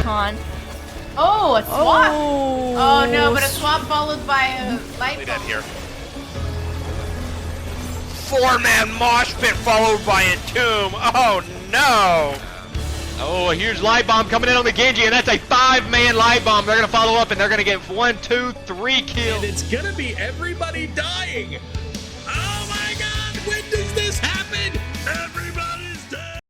icon. Oh, a swap. Oh, Oh no, but a swap followed by a light Play that bulb. here. 4-man mosh pit followed by a tomb. Oh no! Oh, here's Light Bomb coming in on the Genji, and that's a 5-man Light Bomb. They're gonna follow up, and they're gonna get 1, 2, 3 kills. And it's gonna be everybody dying. Oh my God! When does this happen? Everybody's dead.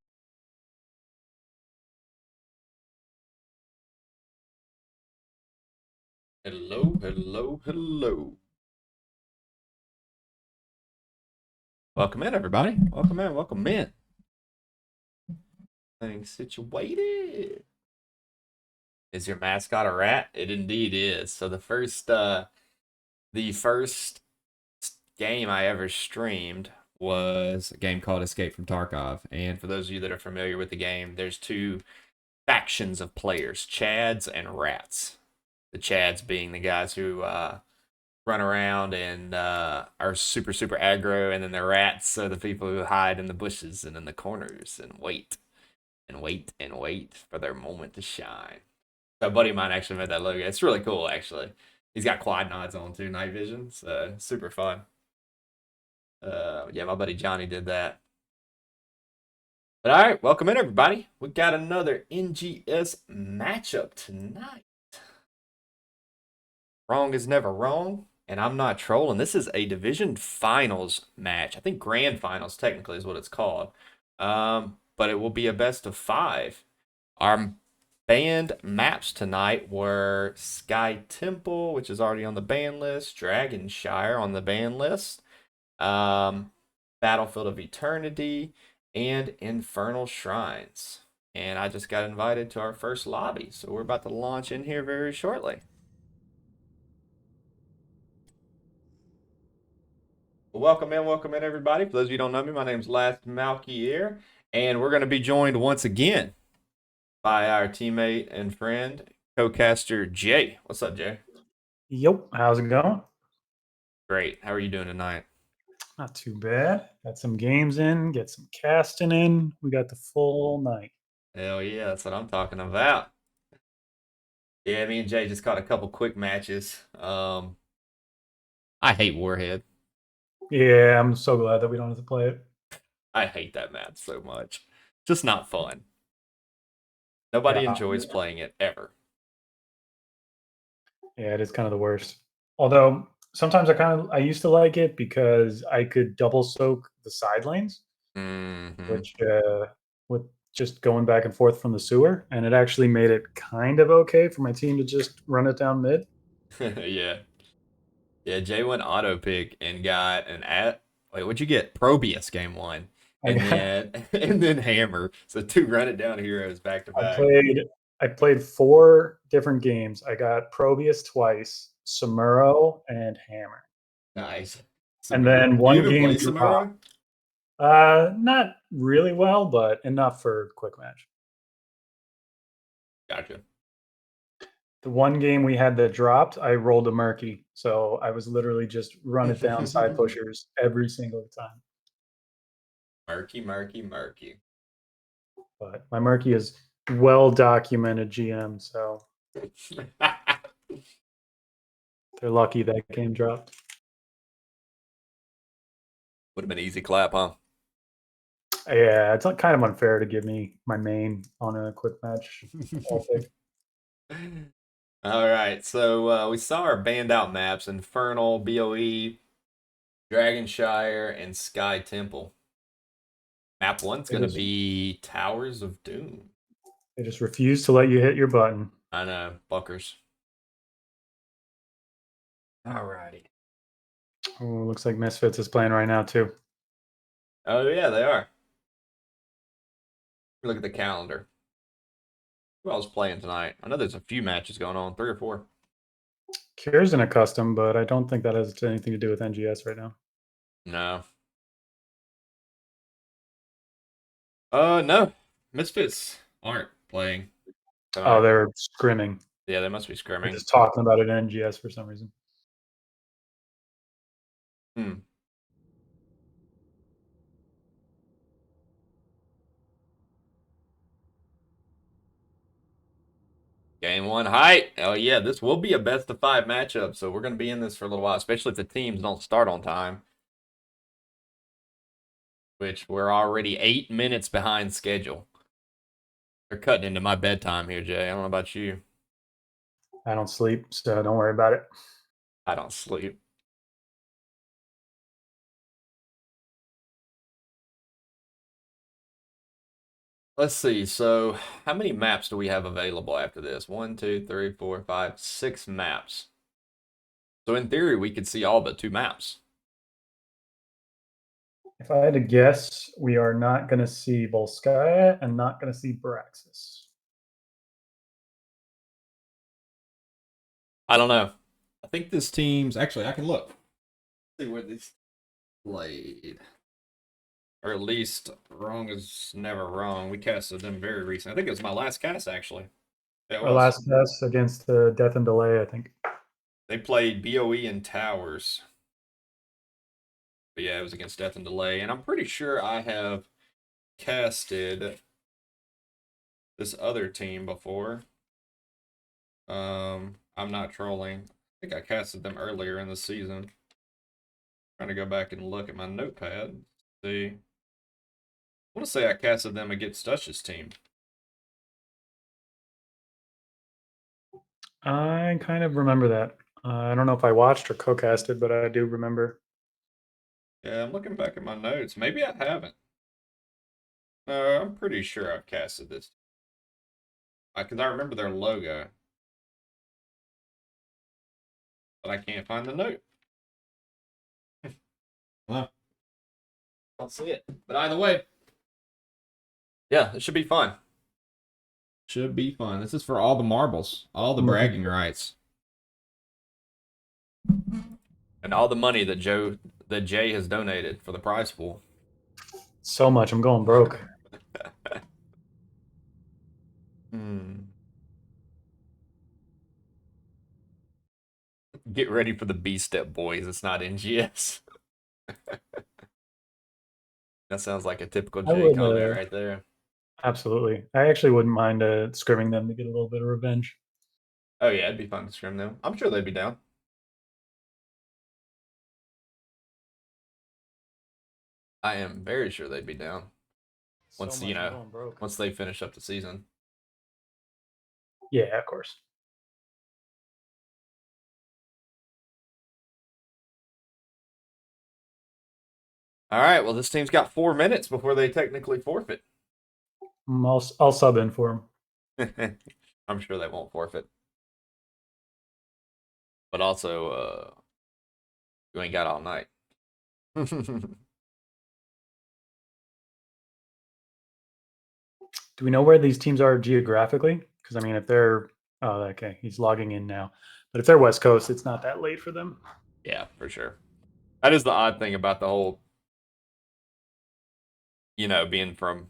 Hello, hello, hello. Welcome in, everybody. Welcome in, welcome in. Things situated. Is your mascot a rat? It indeed is. So the first game I ever streamed was a game called Escape from Tarkov. And for those of you that are familiar with the game, there's two factions of players, Chads and Rats. The Chads being the guys who run around and are super, super aggro, and then the Rats are the people who hide in the bushes and in the corners and wait and wait and wait for their moment to shine. So a buddy of mine actually made that logo. It's really cool, actually. He's got quad nods on too, night vision, so super fun. Yeah, my buddy Johnny did that. But all right, welcome in, everybody. We got another NGS matchup tonight. Wrong is never wrong, and I'm not trolling. This is a division finals match. I think grand finals technically is what it's called. But it will be a best of 5. Our banned maps tonight were Sky Temple, which is already on the ban list, Dragonshire on the ban list, Battlefield of Eternity, and Infernal Shrines. And I just got invited to our first lobby, so we're about to launch in here very shortly. Welcome in, everybody. For those of you who don't know me, my name's Last Malkier, and we're going to be joined once again by our teammate and friend, co-caster Jay. What's up, Jay? Yep. How's it going? Great. How are you doing tonight? Not too bad. Got some games in, get some casting in. We got the full night. Hell yeah, that's what I'm talking about. Yeah, me and Jay just caught a couple quick matches. I hate Warhead. Yeah, I'm so glad that we don't have to play it. I hate that map so much. Just not fun. Nobody enjoys playing it ever. Yeah, it is kind of the worst. Although sometimes I used to like it because I could double soak the side lanes, which with just going back and forth from the sewer, and it actually made it kind of okay for my team to just run it down mid. Yeah. Yeah, Jay went auto pick and got wait, what'd you get? Probius game 1. And then Hammer. So 2 run it down heroes back to back. I played 4 different games. I got Probius twice, Samuro, and Hammer. Nice. And then one you even game play dropped. Not really well, but enough for a quick match. Gotcha. The one game we had that dropped, I rolled a Murky. So I was literally just run it down side pushers every single time. Murky, murky, murky. But my Murky is well documented GM, so they're lucky that game dropped. Would have been easy clap, huh? Yeah, it's kind of unfair to give me my main on a quick match. All right, so we saw our banned out maps: Infernal, BOE, Dragonshire, and Sky Temple. Map 1's going to be Towers of Doom. They just refuse to let you hit your button. I know, buckers. All righty. Oh, looks like Misfits is playing right now too. Oh yeah, they are. Look at the calendar. Who else playing tonight? I know there's a few matches going on, 3 or 4. Kier's in a custom, but I don't think that has anything to do with NGS right now. No. No. Misfits aren't playing. Oh, they're scrimming. Yeah, they must be scrimming. They're just talking about it in NGS for some reason. Game 1 height. Oh yeah, this will be a best of 5 matchup, so we're going to be in this for a little while, especially if the teams don't start on time. Which we're already 8 minutes behind schedule. They're cutting into my bedtime here, Jay. I don't know about you. I don't sleep, so don't worry about it. I don't sleep. Let's see. So, how many maps do we have available after this? 1, 2, 3, 4, 5, 6 maps. So, in theory, we could see all but 2 maps. If I had to guess, we are not going to see Volskaya and not going to see Braxis. I don't know. I think this team's actually. I can look. See where these played. Or at least Rong is never wrong. We casted them very recently. I think it was my last cast, actually. It Our last test against Death and Delay, I think. They played BOE and Towers. But yeah, it was against Death and Delay. And I'm pretty sure I have casted this other team before. I'm not trolling. I think I casted them earlier in the season. Trying to go back and look at my notepad. See. I want to say I casted them against Dutch's team. I kind of remember that. I don't know if I watched or co-casted, but I do remember. Yeah, I'm looking back at my notes. Maybe I haven't. I'm pretty sure I've casted this. Because I remember their logo. But I can't find the note. Well, I'll see it. But either way, yeah, it should be fun. Should be fun. This is for all the marbles, all the bragging rights, and all the money that Jay has donated for the prize pool. So much, I'm going broke. Get ready for the B-step, boys. It's not NGS. That sounds like a typical Jay comment right there. Absolutely. I actually wouldn't mind scrimming them to get a little bit of revenge. Oh yeah, it'd be fun to scrim them. I'm sure they'd be down. I am very sure they'd be down. Once once they finish up the season. Yeah, of course. All right. Well, this team's got 4 minutes before they technically forfeit. I'll sub in for them. I'm sure they won't forfeit. But also, you ain't got all night. Do we know where these teams are geographically? Because I mean, if they're okay, he's logging in now. But if they're West Coast, it's not that late for them. Yeah, for sure. That is the odd thing about the whole, being from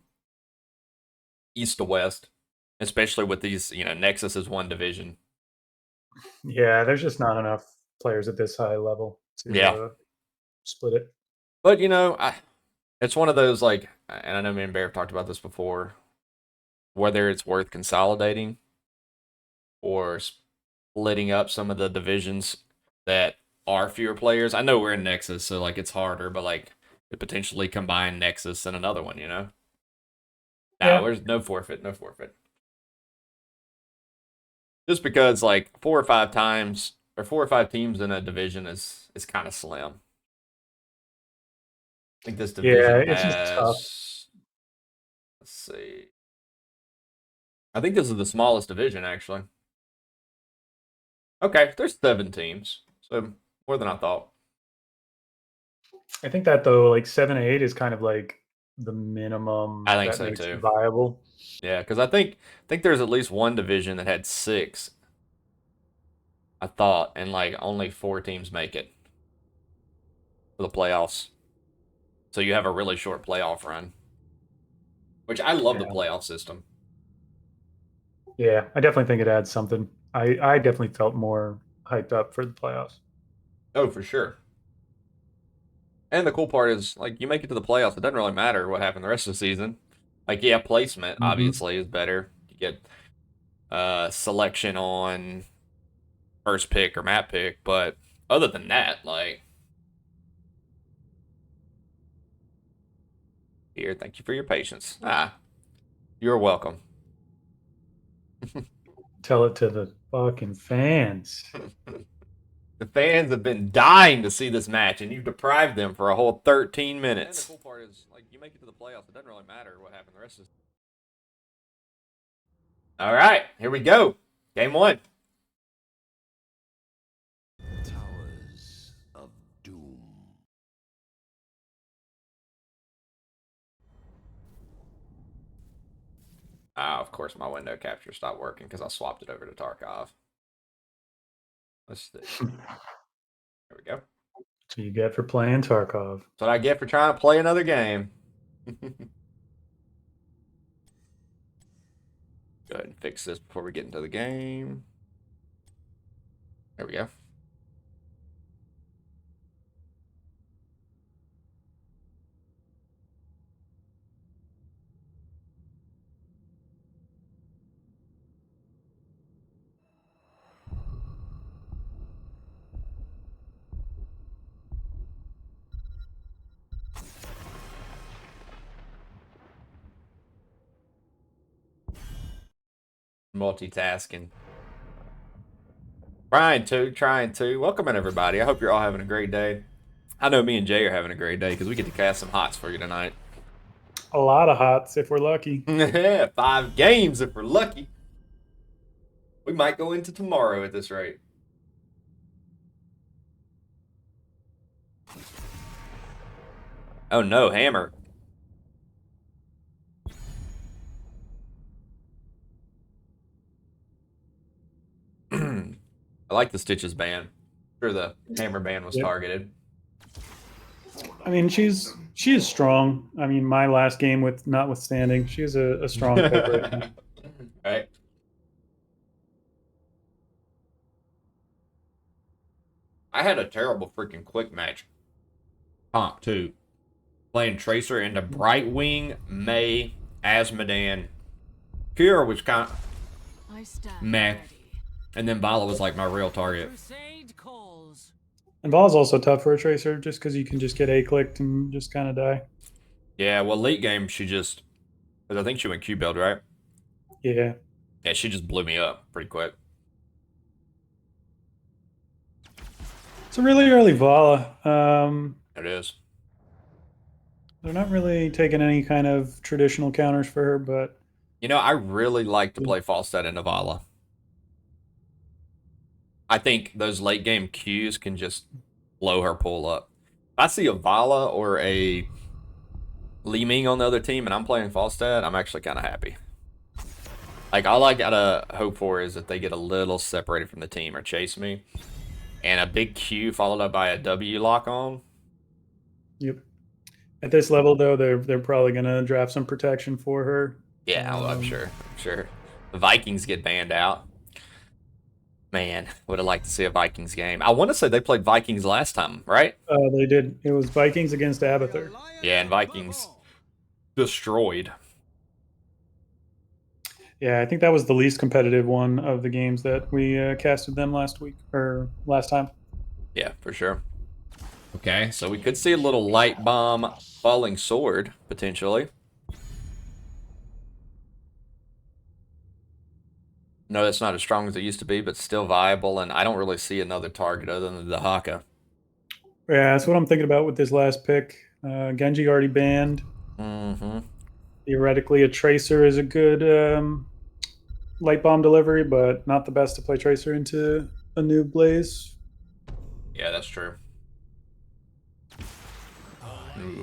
east to west, especially with these, Nexus is one division. Yeah, there's just not enough players at this high level to split it. But it's one of those and I know me and Bear have talked about this before, whether it's worth consolidating or splitting up some of the divisions that are fewer players. I know we're in Nexus, so it's harder, but to potentially combine Nexus and another one, No, there's no forfeit, no forfeit. Just because 4 or 5 times or 4 or 5 teams in a division is kind of slim. I think this division it's just tough. Let's see. I think this is the smallest division, actually. Okay, there's 7 teams, so more than I thought. I think that though, 7 to 8 is kind of the minimum. I think that so makes too. it viable. Yeah, because I think there's at least one division that had 6. I thought, and only 4 teams make it for the playoffs. So you have a really short playoff run, which I love the playoff system. Yeah, I definitely think it adds something. I definitely felt more hyped up for the playoffs. Oh, for sure. And the cool part is, you make it to the playoffs, it doesn't really matter what happened the rest of the season. Placement, obviously, is better. You get selection on first pick or map pick, but other than that, like, here, thank you for your patience. You're welcome. Tell it to the fucking fans. The fans have been dying to see this match, and you've deprived them for a whole 13 minutes. And the cool part is, like, you make it to the playoffs, it doesn't really matter what happened the rest of the... All right, here we go. Game 1. Towers of Doom. Of course, my window capture stopped working because I swapped it over to Tarkov. Let's see. There we go. That's what you get for playing Tarkov. That's what I get for trying to play another game. Go ahead and fix this before we get into the game. There we go. Multitasking. Trying to. Welcome in, everybody. I hope you're all having a great day. I know me and Jay are having a great day because we get to cast some hots for you tonight. A lot of hots if we're lucky. 5 games if we're lucky. We might go into tomorrow at this rate. Oh no, hammer. I like the Stitches ban. Sure, the hammer ban was targeted. I mean, she is strong. I mean, my last game with notwithstanding, she is a strong pick right now. Right. I had a terrible freaking quick match. Comp too. Playing Tracer into Brightwing, May, Asmodan. Kira was kind of meh. And then Vala was like my real target. And Vala's also tough for a Tracer just because you can just get A-clicked and just kind of die. Yeah, well, late game, she just... Because I think she went Q-build, right? Yeah. Yeah, she just blew me up pretty quick. It's a really early Vala. It is. They're not really taking any kind of traditional counters for her, but... You know, I really like to play Falstad into Vala. I think those late game Qs can just blow her pull up. If I see a Vala or a Li Ming on the other team and I'm playing Falstad, I'm actually kind of happy. Like, all I gotta hope for is that they get a little separated from the team or chase me. And a big Q followed up by a W lock on. Yep. At this level, though, they're probably gonna draft some protection for her. Yeah, I'm sure. The Vikings get banned out. Man, would have liked to see a Vikings game. I want to say they played Vikings last time, right? They did. It was Vikings against Abathur. Yeah, and Vikings destroyed. Yeah, I think that was the least competitive one of the games that we casted them last time. Yeah, for sure. Okay, so we could see a little light bomb falling sword, potentially. No, that's not as strong as it used to be, but still viable, and I don't really see another target other than the Haka. Yeah, that's what I'm thinking about with this last pick. Genji already banned. Mm-hmm. Theoretically, a Tracer is a good light bomb delivery, but not the best to play Tracer into a new Blaze. Yeah, that's true.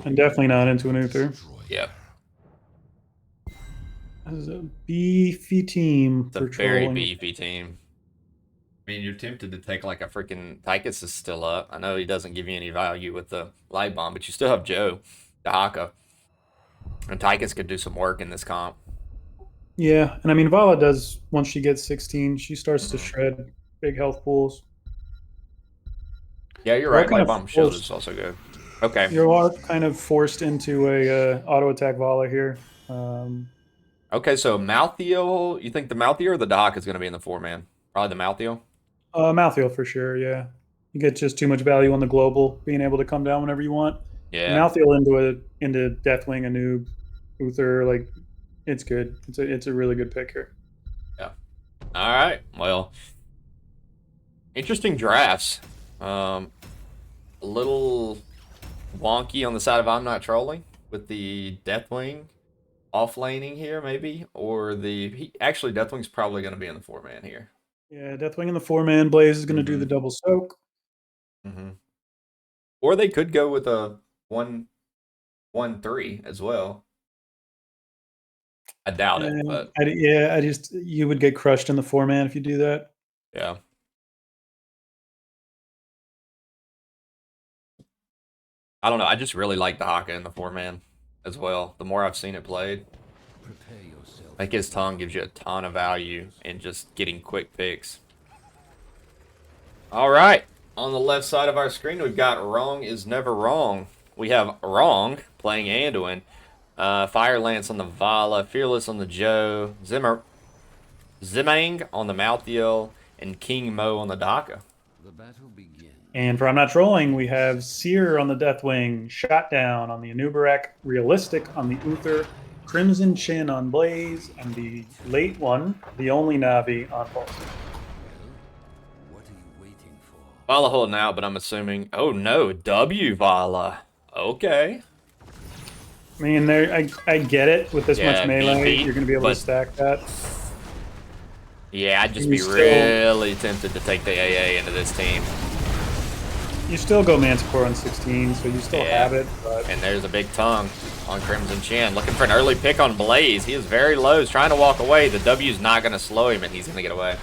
And definitely not into an Uther. Yep. This is a beefy team It's a for very trolling. beefy team. I mean, you're tempted to take like a freaking... Tychus is still up. I know he doesn't give you any value with the light bomb, but you still have Joe, the Haka. And Tychus could do some work in this comp. Yeah, and I mean, Vala does, once she gets 16, she starts to shred big health pools. Yeah, you're right. Light bomb shield is also good. Okay. You are kind of forced into a auto attack Vala here. Okay, so Malthael, you think the Malthael or the Doc is going to be in the 4-man? Probably the Malthael. Malthael for sure. Yeah, you get just too much value on the global, being able to come down whenever you want. And Yeah. Malthael into Deathwing, a noob, Uther, like it's good. It's a really good pick here. Yeah. All right. Well, interesting drafts. A little wonky on the side of I'm not trolling with the Deathwing off laning here, maybe, or actually Deathwing's probably going to be in the 4-man here. Yeah, Deathwing in the 4-man. Blaze is going to do the double soak. Or they could go with a 1-1-3 as well. I doubt it, but you would get crushed in the 4-man if you do that. yeah. I don't know. I just really like the Haka in the 4-man as well. The more I've seen it played, like his tongue gives you a ton of value in just getting quick picks. All right. On the left side of our screen, we've got Rong is Never Wrong. We have Rong playing Anduin, Fire Lance on the Vala, Fearless on the Joe, Zimang on the Malthael, and King Mo on the Daka. The battle begins. And for I'm Not Trolling, we have Seer on the Deathwing, Shot Down on the Anubarak, Realistic on the Uther, Crimson Chin on Blaze, and the late one, the only Navi on Pulse. What are you waiting for? Vala holding out, but I'm assuming... Oh, no. W Vala. Okay. I mean, I get it. With this much melee, beat, you're going to be able to stack that. Yeah, I'd just be really tempted to take the AA into this team. You still go Manticore on 16, so you still have it. But... And there's a big tongue on Crimson Chin. Looking for an early pick on Blaze. He is very low. He's trying to walk away. The W's not going to slow him, and he's going to get away.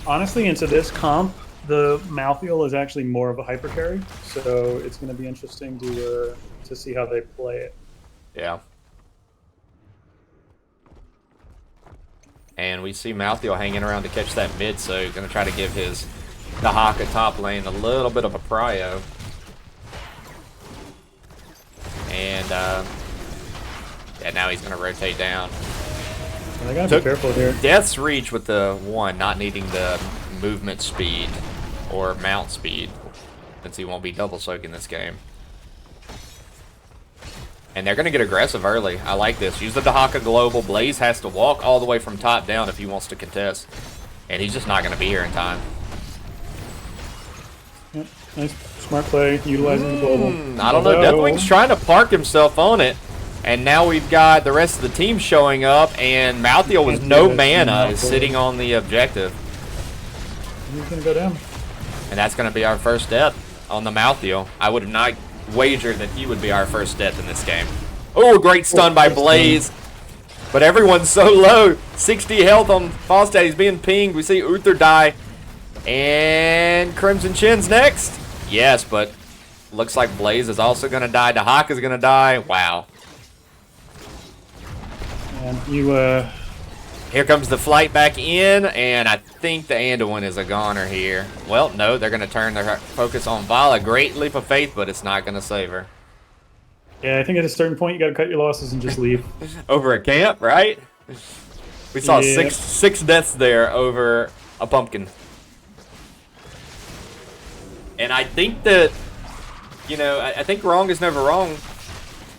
Honestly, into this comp, the Malthael is actually more of a hyper carry, so it's going to be interesting to see how they play it. Yeah. And we see Malthael hanging around to catch that mid, so he's going to try to give the Haka top lane a little bit of a prio. And yeah, now he's going to rotate down. I gotta be careful here. Death's Reach with the 1 not needing the movement speed or mount speed, since he won't be double soaking this game. And they're going to get aggressive early. I like this. Use the Dahaka Global. Blaze has to walk all the way from top down if he wants to contest. And he's just not going to be here in time. Yep. Nice, smart play, utilizing the global. I don't know. Deathwing's trying to park himself on it. And now we've got the rest of the team showing up. And Malthael with no mana is sitting on the objective. He's going to go down. And that's going to be our first death on the Malthael. I would have not wagered that he would be our first death in this game. Oh, great stun by Blaze. But everyone's so low. 60 health on Falstad. He's being pinged. We see Uther die. And Crimson Chin's next. Yes, but looks like Blaze is also going to die. Dahak is going to die. Wow. And you, Here comes the flight back in, and I think the Anduin is a goner here. Well, no, they're going to turn their focus on Vala. Great leap of faith, but it's not going to save her. Yeah, I think at a certain point you got to cut your losses and just leave. Over a camp, right? We saw six deaths there over a pumpkin. And I think that, you know, I think Wrong is Never Wrong.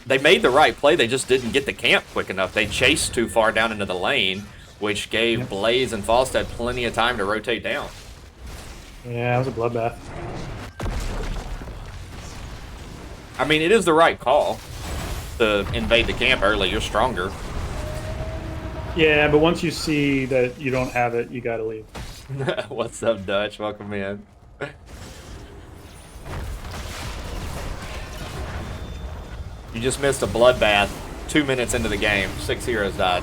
They made the right play. They just didn't get the camp quick enough. They chased too far down into the lane, which gave Blaze and Falstad plenty of time to rotate down. Yeah, it was a bloodbath. I mean, it is the right call to invade the camp early. You're stronger. Yeah, but once you see that you don't have it, you got to leave. What's up, Dutch? Welcome in. You just missed a bloodbath 2 minutes into the game. 6 heroes died.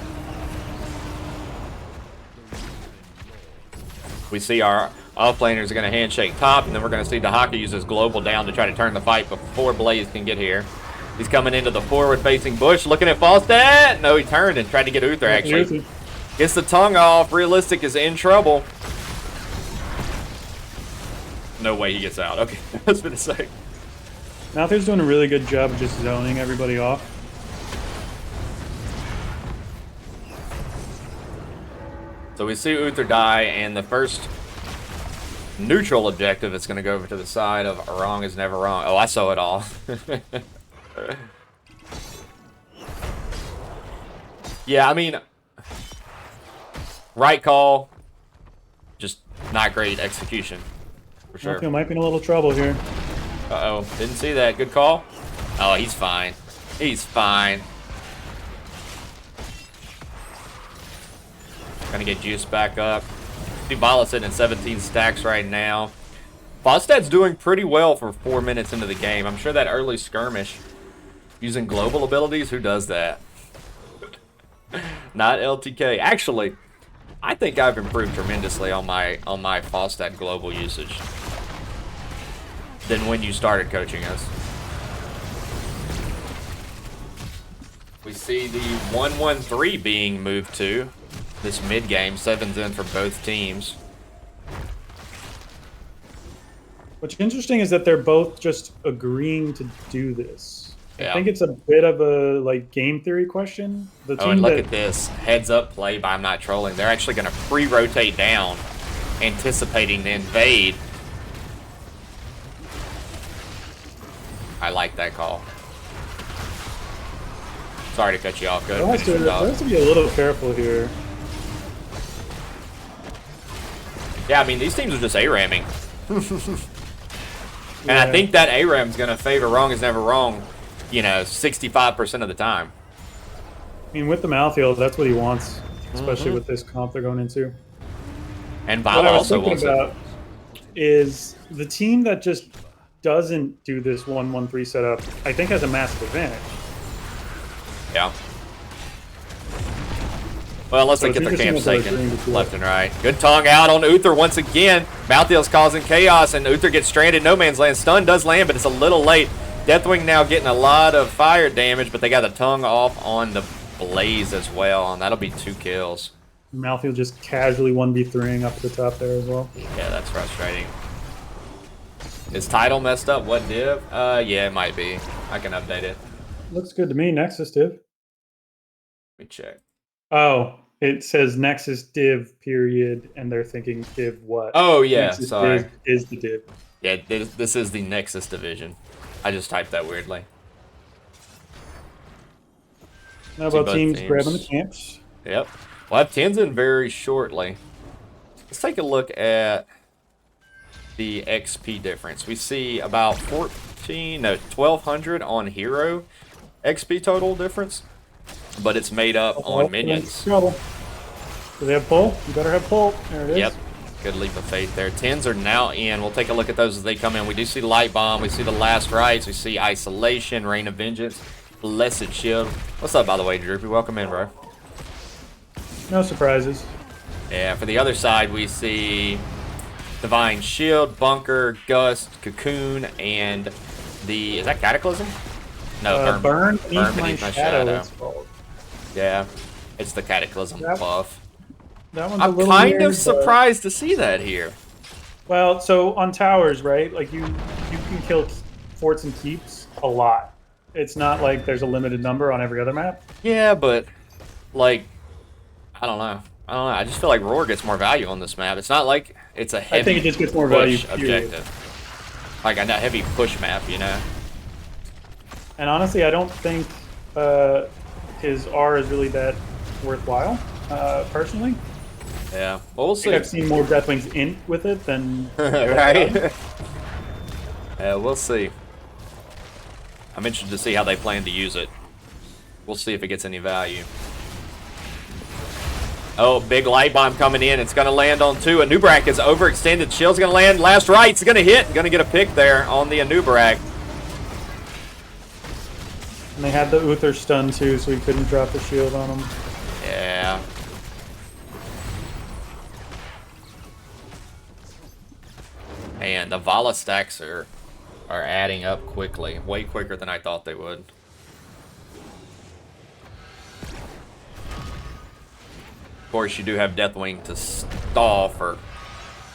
We see our offlaners are going to handshake top, and then we're going to see Dahaka use his global down to try to turn the fight before Blaze can get here. He's coming into the forward-facing bush, looking at Falstad. No, he turned and tried to get Uther, actually. Gets the tongue off. Realistic is in trouble. No way he gets out. Okay, I was going to say. Malthael's doing a really good job of just zoning everybody off. So we see Uther die, and the first neutral objective is going to go over to the side of Rong is never wrong. Oh, I saw it all. Yeah, I mean, right call, just not great execution, for sure. Matthew might be in a little trouble here. Uh-oh, didn't see that. Good call. Oh, he's fine. He's fine. Gonna get juice back up. Dubala sitting at 17 stacks right now. Fostad's doing pretty well for 4 minutes into the game. I'm sure that early skirmish using global abilities, who does that? Not LTK. Actually, I think I've improved tremendously on my Fostad global usage than when you started coaching us. We see the 1-1-3 being moved to this mid game. 7's in for both teams. What's interesting is that they're both just agreeing to do this. Yeah. I think it's a bit of a like game theory question. The team And look that, at this heads up play by I'm Not Trolling. They're actually going to pre-rotate down, anticipating the invade. I like that call. Sorry to cut you off. Go has to be a little careful here. Yeah, I mean, these teams are just A-ramming. And I think that A-ram's going to favor Wrong is Never Wrong, you know, 65% of the time. I mean, with the Malfield, that's what he wants, especially with this comp they're going into. And What Vila I was also thinking wants it. about is the team that just doesn't do this 1-1-3 setup, I think has a massive advantage. Yeah. Well, unless So they it's get their interesting camps that they're taken agreeing to do left it. and right. Good tongue out on Uther once again. Malthiel's causing chaos, and Uther gets stranded. No man's land. Stun does land, but it's a little late. Deathwing now getting a lot of fire damage, but they got the tongue off on the Blaze as well, and that'll be 2 kills. Malfield just casually 1v3ing up at the top there as well. Yeah, that's frustrating. Is title messed up? What div? Yeah, it might be. I can update it. Looks good to me. Nexus div. Let me check. Oh, it says Nexus div period, and they're thinking div what? Oh, yeah, Nexus sorry. div is the div. Yeah, this is the Nexus division. I just typed that weirdly. Now See about both teams teams. grabbing the camps. Yep. We'll have 10s in very shortly. Let's take a look at the XP difference. We see about 1,200 on hero XP total difference, but it's made up on minions. Trouble. Do they have pull? You better have pull. There it is. Yep. Good leap of faith there. 10s are now in. We'll take a look at those as they come in. We do see Light Bomb. We see the Last Rites. We see Isolation, Rain of Vengeance, Blessed Shield. What's up, by the way, Droopy? Welcome in, bro. No surprises. Yeah, for the other side, we see Divine Shield, Bunker, Gust, Cocoon, and the... Is that Cataclysm? No, Burn Burn Beneath My Shadow. It's called. Yeah, it's the Cataclysm Yep. buff. That one's a I'm little kind weird, of but- surprised to see that here. Well, so on towers, right? Like you can kill forts and keeps a lot. It's not like there's a limited number on every other map. Yeah, but, like, I don't know. I just feel like Roar gets more value on this map. It's not like it's a heavy I think it just gets more value. push Period. objective. Like a heavy push map, you know? And honestly, I don't think his R is really that worthwhile, personally. Yeah. Well, we'll I think see. I've seen more Deathwings in with it than Right? Yeah, we'll see. I'm interested to see how they plan to use it. We'll see if it gets any value. Oh, big light bomb coming in. It's going to land on 2. Anubrak is overextended. Shield's going to land. Last Right's going to hit. Going to get a pick there on the Anubrak. And they had the Uther stun too, so he couldn't drop the shield on him. Yeah. And the Vala stacks are adding up quickly. Way quicker than I thought they would. Of course, you do have Deathwing to stall for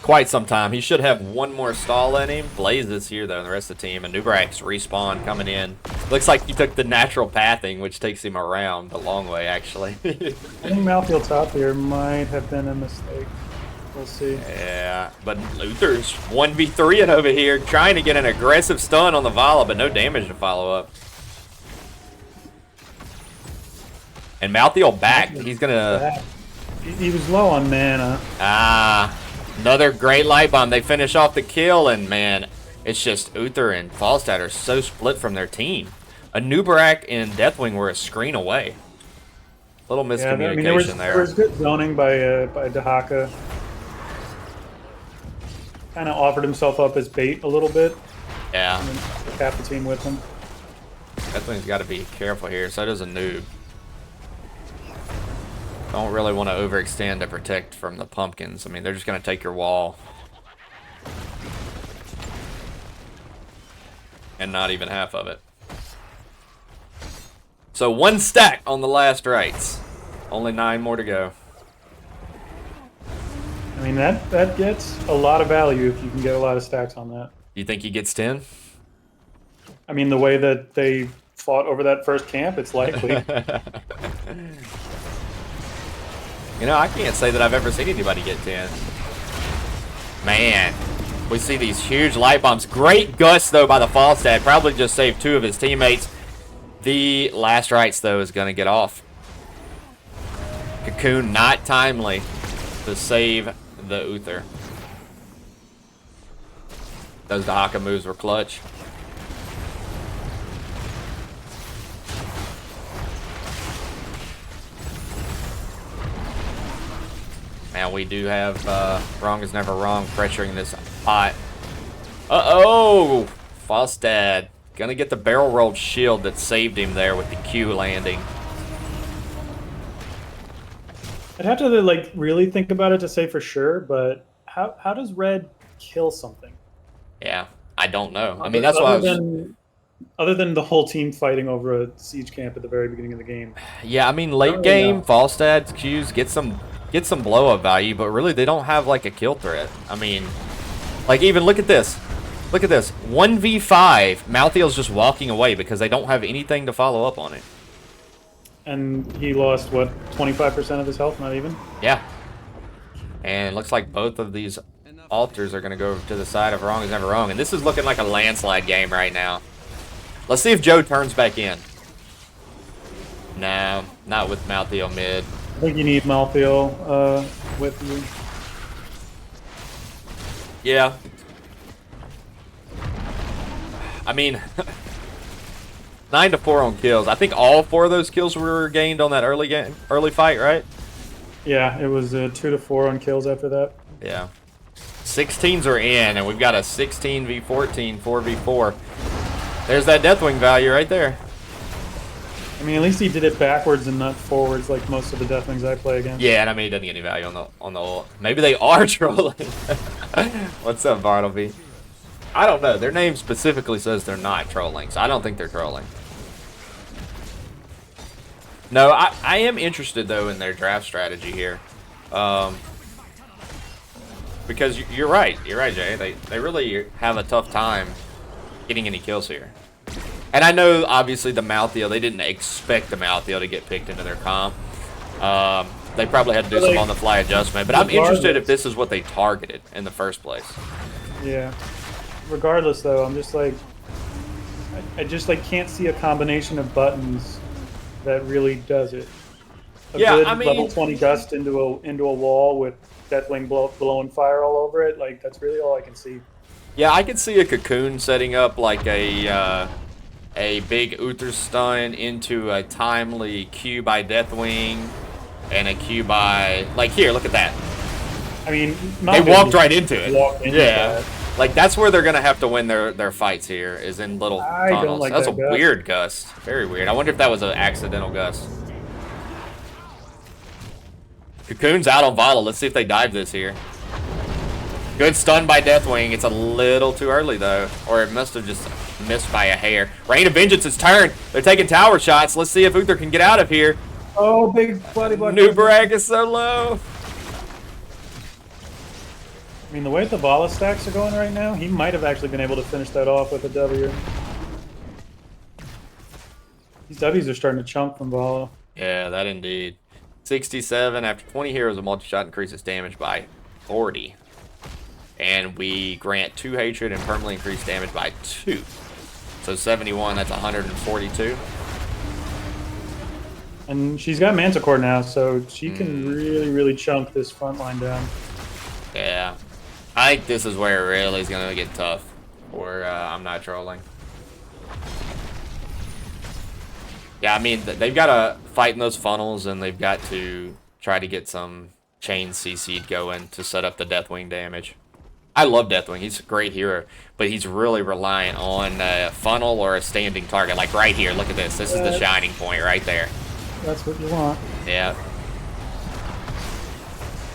quite some time. He should have one more stall in him. Blaze is here, though, and the rest of the team. And Nubrak's respawn coming in. Looks like he took the natural pathing, which takes him around the long way, actually. I think Malfield top here might have been a mistake. We'll see. Yeah, but Luther's 1v3ing over here, trying to get an aggressive stun on the Vala, but no damage to follow up. And Malthiel back. He's gonna... He was low on mana. Ah, another great light bomb. They finish off the kill, and man, it's just Uther and Falstad are so split from their team. A Nubarak and Deathwing were a screen away. Little miscommunication yeah, I mean, there was good zoning by Dahaka. Kind of offered himself up as bait a little bit. Yeah. And then half the team with him. Deathwing's got to be careful here. So does a noob. Don't really want to overextend to protect from the pumpkins. I mean, they're just going to take your wall. And not even half of it. So 1 stack on the last rights. Only 9 more to go. I mean, that gets a lot of value if you can get a lot of stacks on that. You think he gets 10? I mean, the way that they fought over that first camp, it's likely. You know, I can't say that I've ever seen anybody get 10. Man, we see these huge light bombs. Great gust, though, by the Falstad. Probably just saved 2 of his teammates. The last rights, though, is going to get off. Cocoon not timely to save the Uther. Those Dahaka moves were clutch. Now we do have Wrong is Never Wrong pressuring this pot. Uh-oh! Falstad gonna get the barrel rolled shield that saved him there with the Q landing. I'd have to like really think about it to say for sure, but how does Red kill something? Yeah, I don't know. I mean, that's why I was... Other than the whole team fighting over a siege camp at the very beginning of the game. Yeah, I mean, late game, Falstad's Qs get some blow-up value, but really they don't have like a kill threat. I mean, like even look at this. Look at this. 1v5, Malthiel's just walking away because they don't have anything to follow up on it. And he lost, what, 25% of his health, not even? Yeah. And it looks like both of these altars are going to go to the side of Wrong is Never Wrong. And this is looking like a landslide game right now. Let's see if Joe turns back in. No, not with Malthiel mid. I think you need Malthiel with you. Yeah. I mean, 9 to 4 on kills. I think all 4 of those kills were gained on that early fight, right? Yeah, it was 2 to 4 on kills after that. Yeah. 16s are in, and we've got a 16v14, 4v4. There's that Deathwing value right there. I mean, at least he did it backwards and not forwards like most of the Deathwings I play against. Yeah, and I mean, he doesn't get any value on the ult. Maybe they are trolling. What's up, Bartleby? I don't know. Their name specifically says they're not trolling, so I don't think they're trolling. No, I am interested, though, in their draft strategy here. Because you're right. You're right, Jay. They really have a tough time getting any kills here. And I know, obviously, the Malthiel, they didn't expect the Malthiel to get picked into their comp. They probably had to do some on-the-fly adjustment. But I'm interested if this is what they targeted in the first place. Yeah. Regardless, though, I'm just like... I just like can't see a combination of buttons that really does it. A good I mean, level 20 gust into a wall with Deathwing blowing fire all over it. Like, that's really all I can see. Yeah, I could see a Cocoon setting up like a big Uther stun into a timely Q by Deathwing and a Q by... Like, here, look at that. I mean... They walked right into it. Yeah. Like, that's where they're going to have to win their fights here, is in little tunnels. Like That's that a gust. weird gust. Very weird. I wonder if that was an accidental gust. Cocoon's out on Vala. Let's see if they dive this here. Good stun by Deathwing. It's a little too early, though. Or it must have just missed by a hair. Rain of Vengeance's turn. They're taking tower shots. Let's see if Uther can get out of here. Oh, big bloody blood. Nubarak is so low. I mean, the way the Vala stacks are going right now, he might have actually been able to finish that off with a W. These W's are starting to chunk from Vala. Yeah, that indeed. 67. After 20 heroes, a multi-shot increases damage by 40. And we grant 2 hatred and permanently increase damage by 2. So 71, that's 142. And she's got Manticore now, so she can really, really chunk this front line down. Yeah. I think this is where it really is going to get tough. Or I'm not trolling. Yeah, I mean, they've got to fight in those funnels, and they've got to try to get some chain CC'd going to set up the Deathwing damage. I love Deathwing. He's a great hero, but he's really reliant on a funnel or a standing target. Like right here, look at this. This is the shining point right there. That's what you want. Yeah.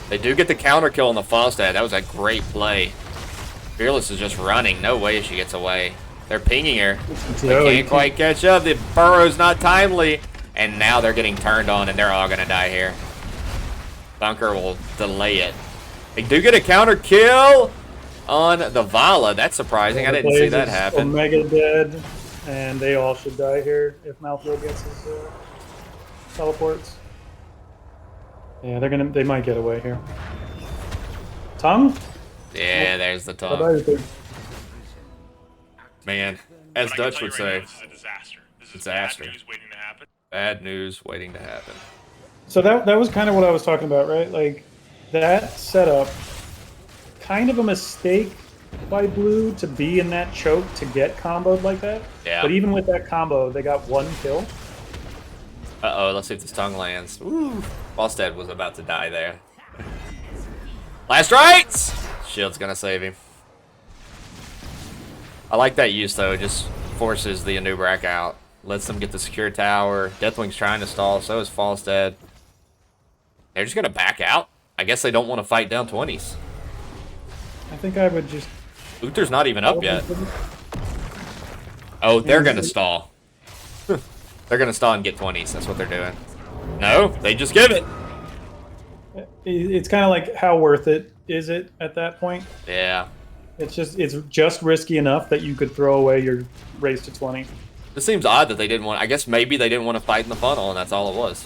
They do get the counter kill on the Falstad. That was a great play. Fearless is just running. No way she gets away. They're pinging her. They can't quite catch up. The burrow's not timely. And now they're getting turned on, and they're all going to die here. Bunker will delay it. They do get a counter kill on the Vala. That's surprising. I didn't see that happen. Omega dead, and they all should die here if Malthael gets his teleports. Yeah, they might get away here. Tongue? Yeah, there's the tongue. Man, as Dutch would say, this is a disaster. This is disaster. bad news waiting to happen. Bad news waiting to happen. So that was kind of what I was talking about, right? Like, that setup, kind of a mistake by Blue to be in that choke to get comboed like that. Yeah. But even with that combo, they got 1 kill. Uh-oh, let's see if this tongue lands. Woo! Falstad was about to die there. Last rights! Shield's gonna save him. I like that use, though. It just forces the Anubrak out. Lets them get the secure tower. Deathwing's trying to stall, so is Falstad. They're just gonna back out. I guess they don't want to fight down 20s. I think I would just... Uther's not even up yet. Oh, they're gonna stall. They're gonna stall and get 20s. That's what they're doing. No, they just give it. It's kind of like, how worth it is it at that point? Yeah. It's just risky enough that you could throw away your race to 20. This seems odd that they didn't want... I guess maybe they didn't want to fight in the funnel, and that's all it was.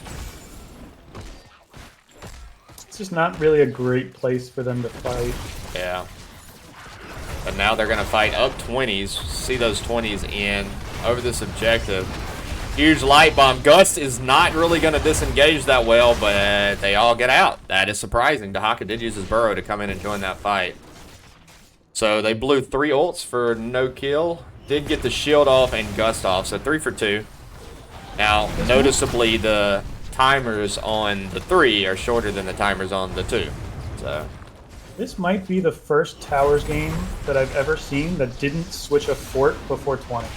It's just not really a great place for them to fight. Yeah. But now they're going to fight up 20s. See those 20s in over this objective. Huge light bomb. Gust is not really going to disengage that well, but they all get out. That is surprising. Dahaka did use his burrow to come in and join that fight. So they blew 3 ults for no kill. Did get the shield off and Gust off, so 3 for 2. Now, noticeably, the timers on the 3 are shorter than the timers on the 2. So this might be the first Towers game that I've ever seen that didn't switch a fort before 20.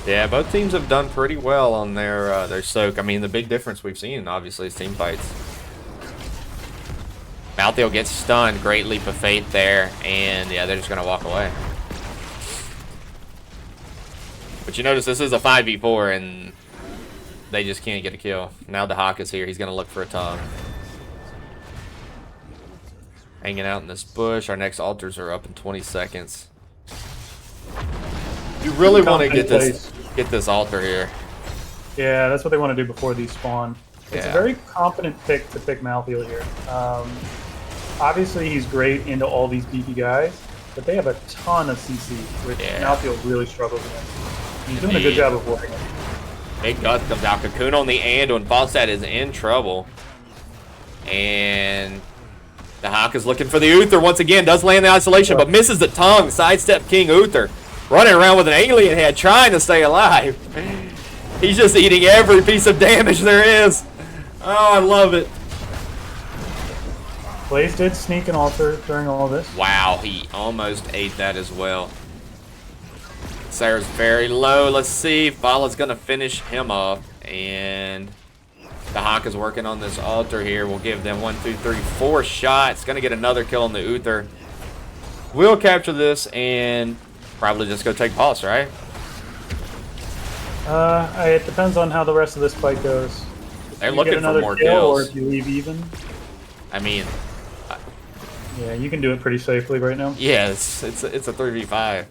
yeah, both teams have done pretty well on their soak. I mean, the big difference we've seen, obviously, is team fights. Malthael gets stunned. Great leap of faith there, and yeah, they're just gonna walk away. But you notice this is a 5v4, and they just can't get a kill. Now Dahaka's here. He's gonna look for a tongue. Hanging out in this bush. Our next altars are up in 20 seconds. You really want to get this altar here. Yeah, that's what they want to do before these spawn. It's Yeah. a very competent pick to pick Malthael here. Obviously, he's great into all these beefy guys, but they have a ton of CC, which Malthael really struggles with. He's doing a good job of working it. Big Gust comes out. Cocoon on the and when Falstad is in trouble. And Dahaka's looking for the Uther once again. Does land the isolation, but misses the tongue. Sidestep King Uther. Running around with an alien head, trying to stay alive. He's just eating every piece of damage there is. Oh, I love it. Blaze did sneak an altar during all this. Wow, he almost ate that as well. Sarah's very low. Let's see if Vala's going to finish him off. And Dahaka's working on this altar here. We'll give them 1, 2, 3, 4 shots. Going to get another kill on the Uther. We'll capture this and probably just go take pulse, right? It depends on how the rest of this fight goes. They're You looking get for another more kill, or kills. if you leave even. I mean, Yeah, you can do it pretty safely right now. yeah, it's a 3v5.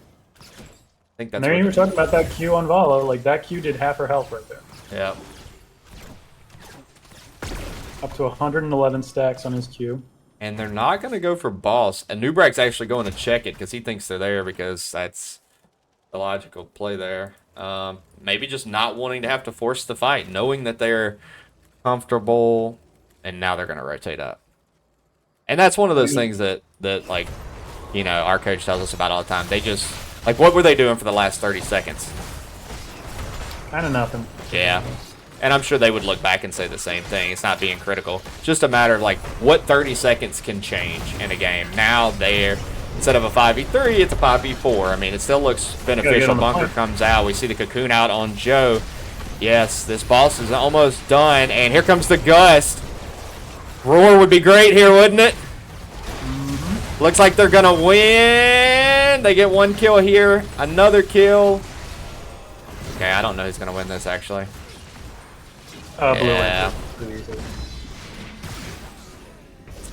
think And that's there you were what. talking about that Q on Vala. Like, that Q did half her health right there. Yeah. Up to 111 stacks on his Q. And they're not going to go for boss. And Nubrak's actually going to check it because he thinks they're there because that's the logical play there. Maybe just not wanting to have to force the fight, knowing that they're comfortable, and now they're going to rotate up. And that's one of those things that like, you know, our coach tells us about all the time. They just, like, what were they doing for the last 30 seconds? Kind of nothing. Yeah. And I'm sure they would look back and say the same thing. It's not being critical. It's just a matter of, like, what 30 seconds can change in a game. Now they're, instead of a 5v3, it's a 5v4. I mean, it still looks beneficial. Bunker comes out. We see the cocoon out on Joe. Yes, this boss is almost done. And here comes the gust. Roar would be great here, wouldn't it? Looks like they're going to win. They get one kill here. Another kill. Okay, I don't know who's going to win this, actually. Blue Yeah. Ranger.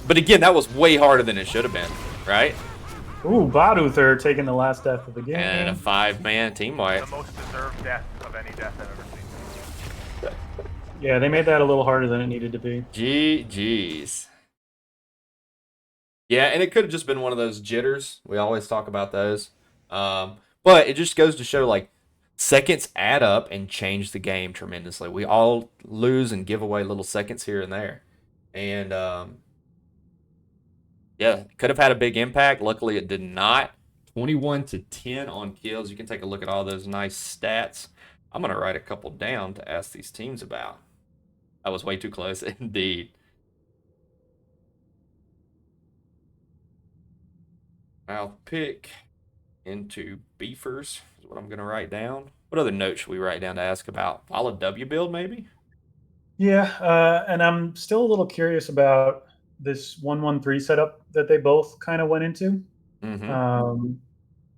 But again, that was way harder than it should have been, right? Ooh, Baduther taking the last death of the game. And a 5-man team wipe. The most deserved death of any death I've ever seen. Yeah, they made that a little harder than it needed to be. GG's. Yeah, and it could have just been one of those jitters. We always talk about those. But it just goes to show, like, seconds add up and change the game tremendously. We all lose and give away little seconds here and there. And, yeah, could have had a big impact. Luckily, it did not. 21-10 on kills. You can take a look at all those nice stats. I'm going to write a couple down to ask these teams about. I was way too close, indeed. I'll pick into beefers is what I'm going to write down. What other notes should we write down to ask about? Follow W build, maybe? Yeah, and I'm still a little curious about this 1-1-3 setup that they both kind of went into.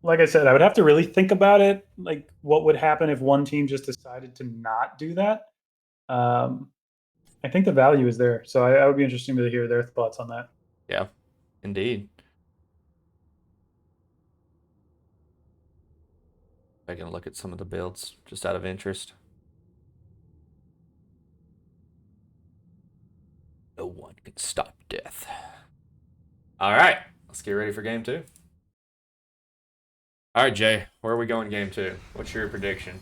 Like I said, I would have to really think about it. Like, what would happen if one team just decided to not do that? I think the value is there, so I would be interesting to hear their thoughts on that. Yeah, indeed. I can look at some of the builds just out of interest. No one can stop death. All right, let's get ready for game 2. All right, Jay, where are we going game 2? What's your prediction?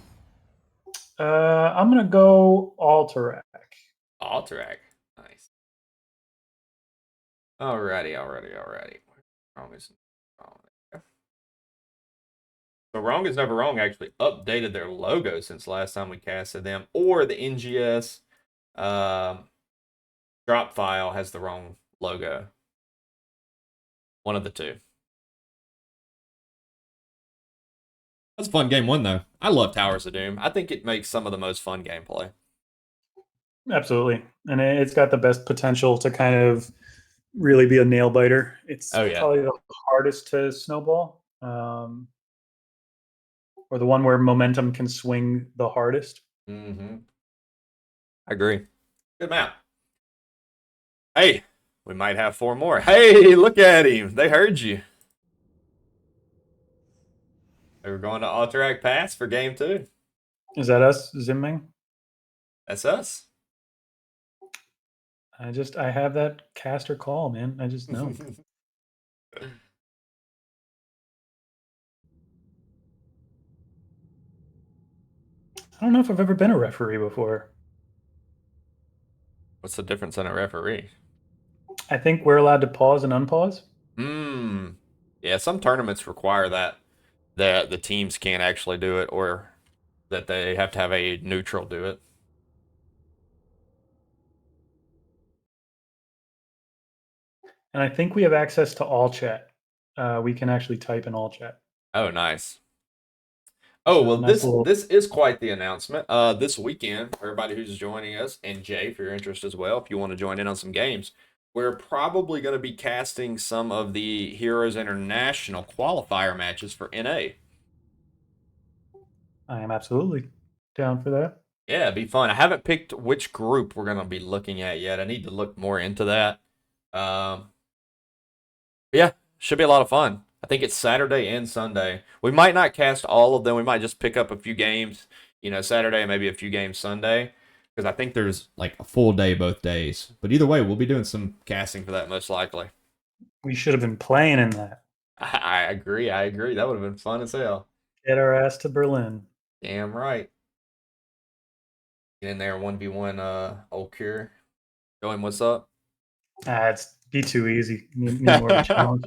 I'm gonna go Alterac. Alterac. Nice. Alrighty. Wrong is wrong. So Wrong is Never Wrong actually updated their logo since last time we casted them, or the NGS drop file has the wrong logo. One of the two. That's a fun game 1, though. I love Towers of Doom. I think it makes some of the most fun gameplay. Absolutely, and it's got the best potential to kind of really be a nail biter. It's probably the hardest to snowball, or the one where momentum can swing the hardest. I agree. Good map. Hey, we might have 4 more. Hey, look at him. They heard you. They were going to Alterac Pass for game 2. Is that us, Zimming? That's us. I have that caster call, man. I just know. I don't know if I've ever been a referee before. What's the difference in a referee? I think we're allowed to pause and unpause. Yeah, some tournaments require that the teams can't actually do it, or that they have to have a neutral do it. And I think we have access to all chat. We can actually type in all chat. Oh, nice. Oh, well, this is quite the announcement. This weekend, for everybody who's joining us, and Jay, for your interest as well, if you want to join in on some games, we're probably going to be casting some of the Heroes International qualifier matches for NA. I am absolutely down for that. Yeah, it'd be fun. I haven't picked which group we're going to be looking at yet. I need to look more into that. Yeah, should be a lot of fun. I think it's Saturday and Sunday. We might not cast all of them. We might just pick up a few games, Saturday and maybe a few games Sunday. Because I think there's like a full day both days. But either way, we'll be doing some casting for that most likely. We should have been playing in that. I agree. That would have been fun as hell. Get our ass to Berlin. Damn right. Get in there 1v1 old Cure. Show him what's up. It's be too easy. Need more of a challenge.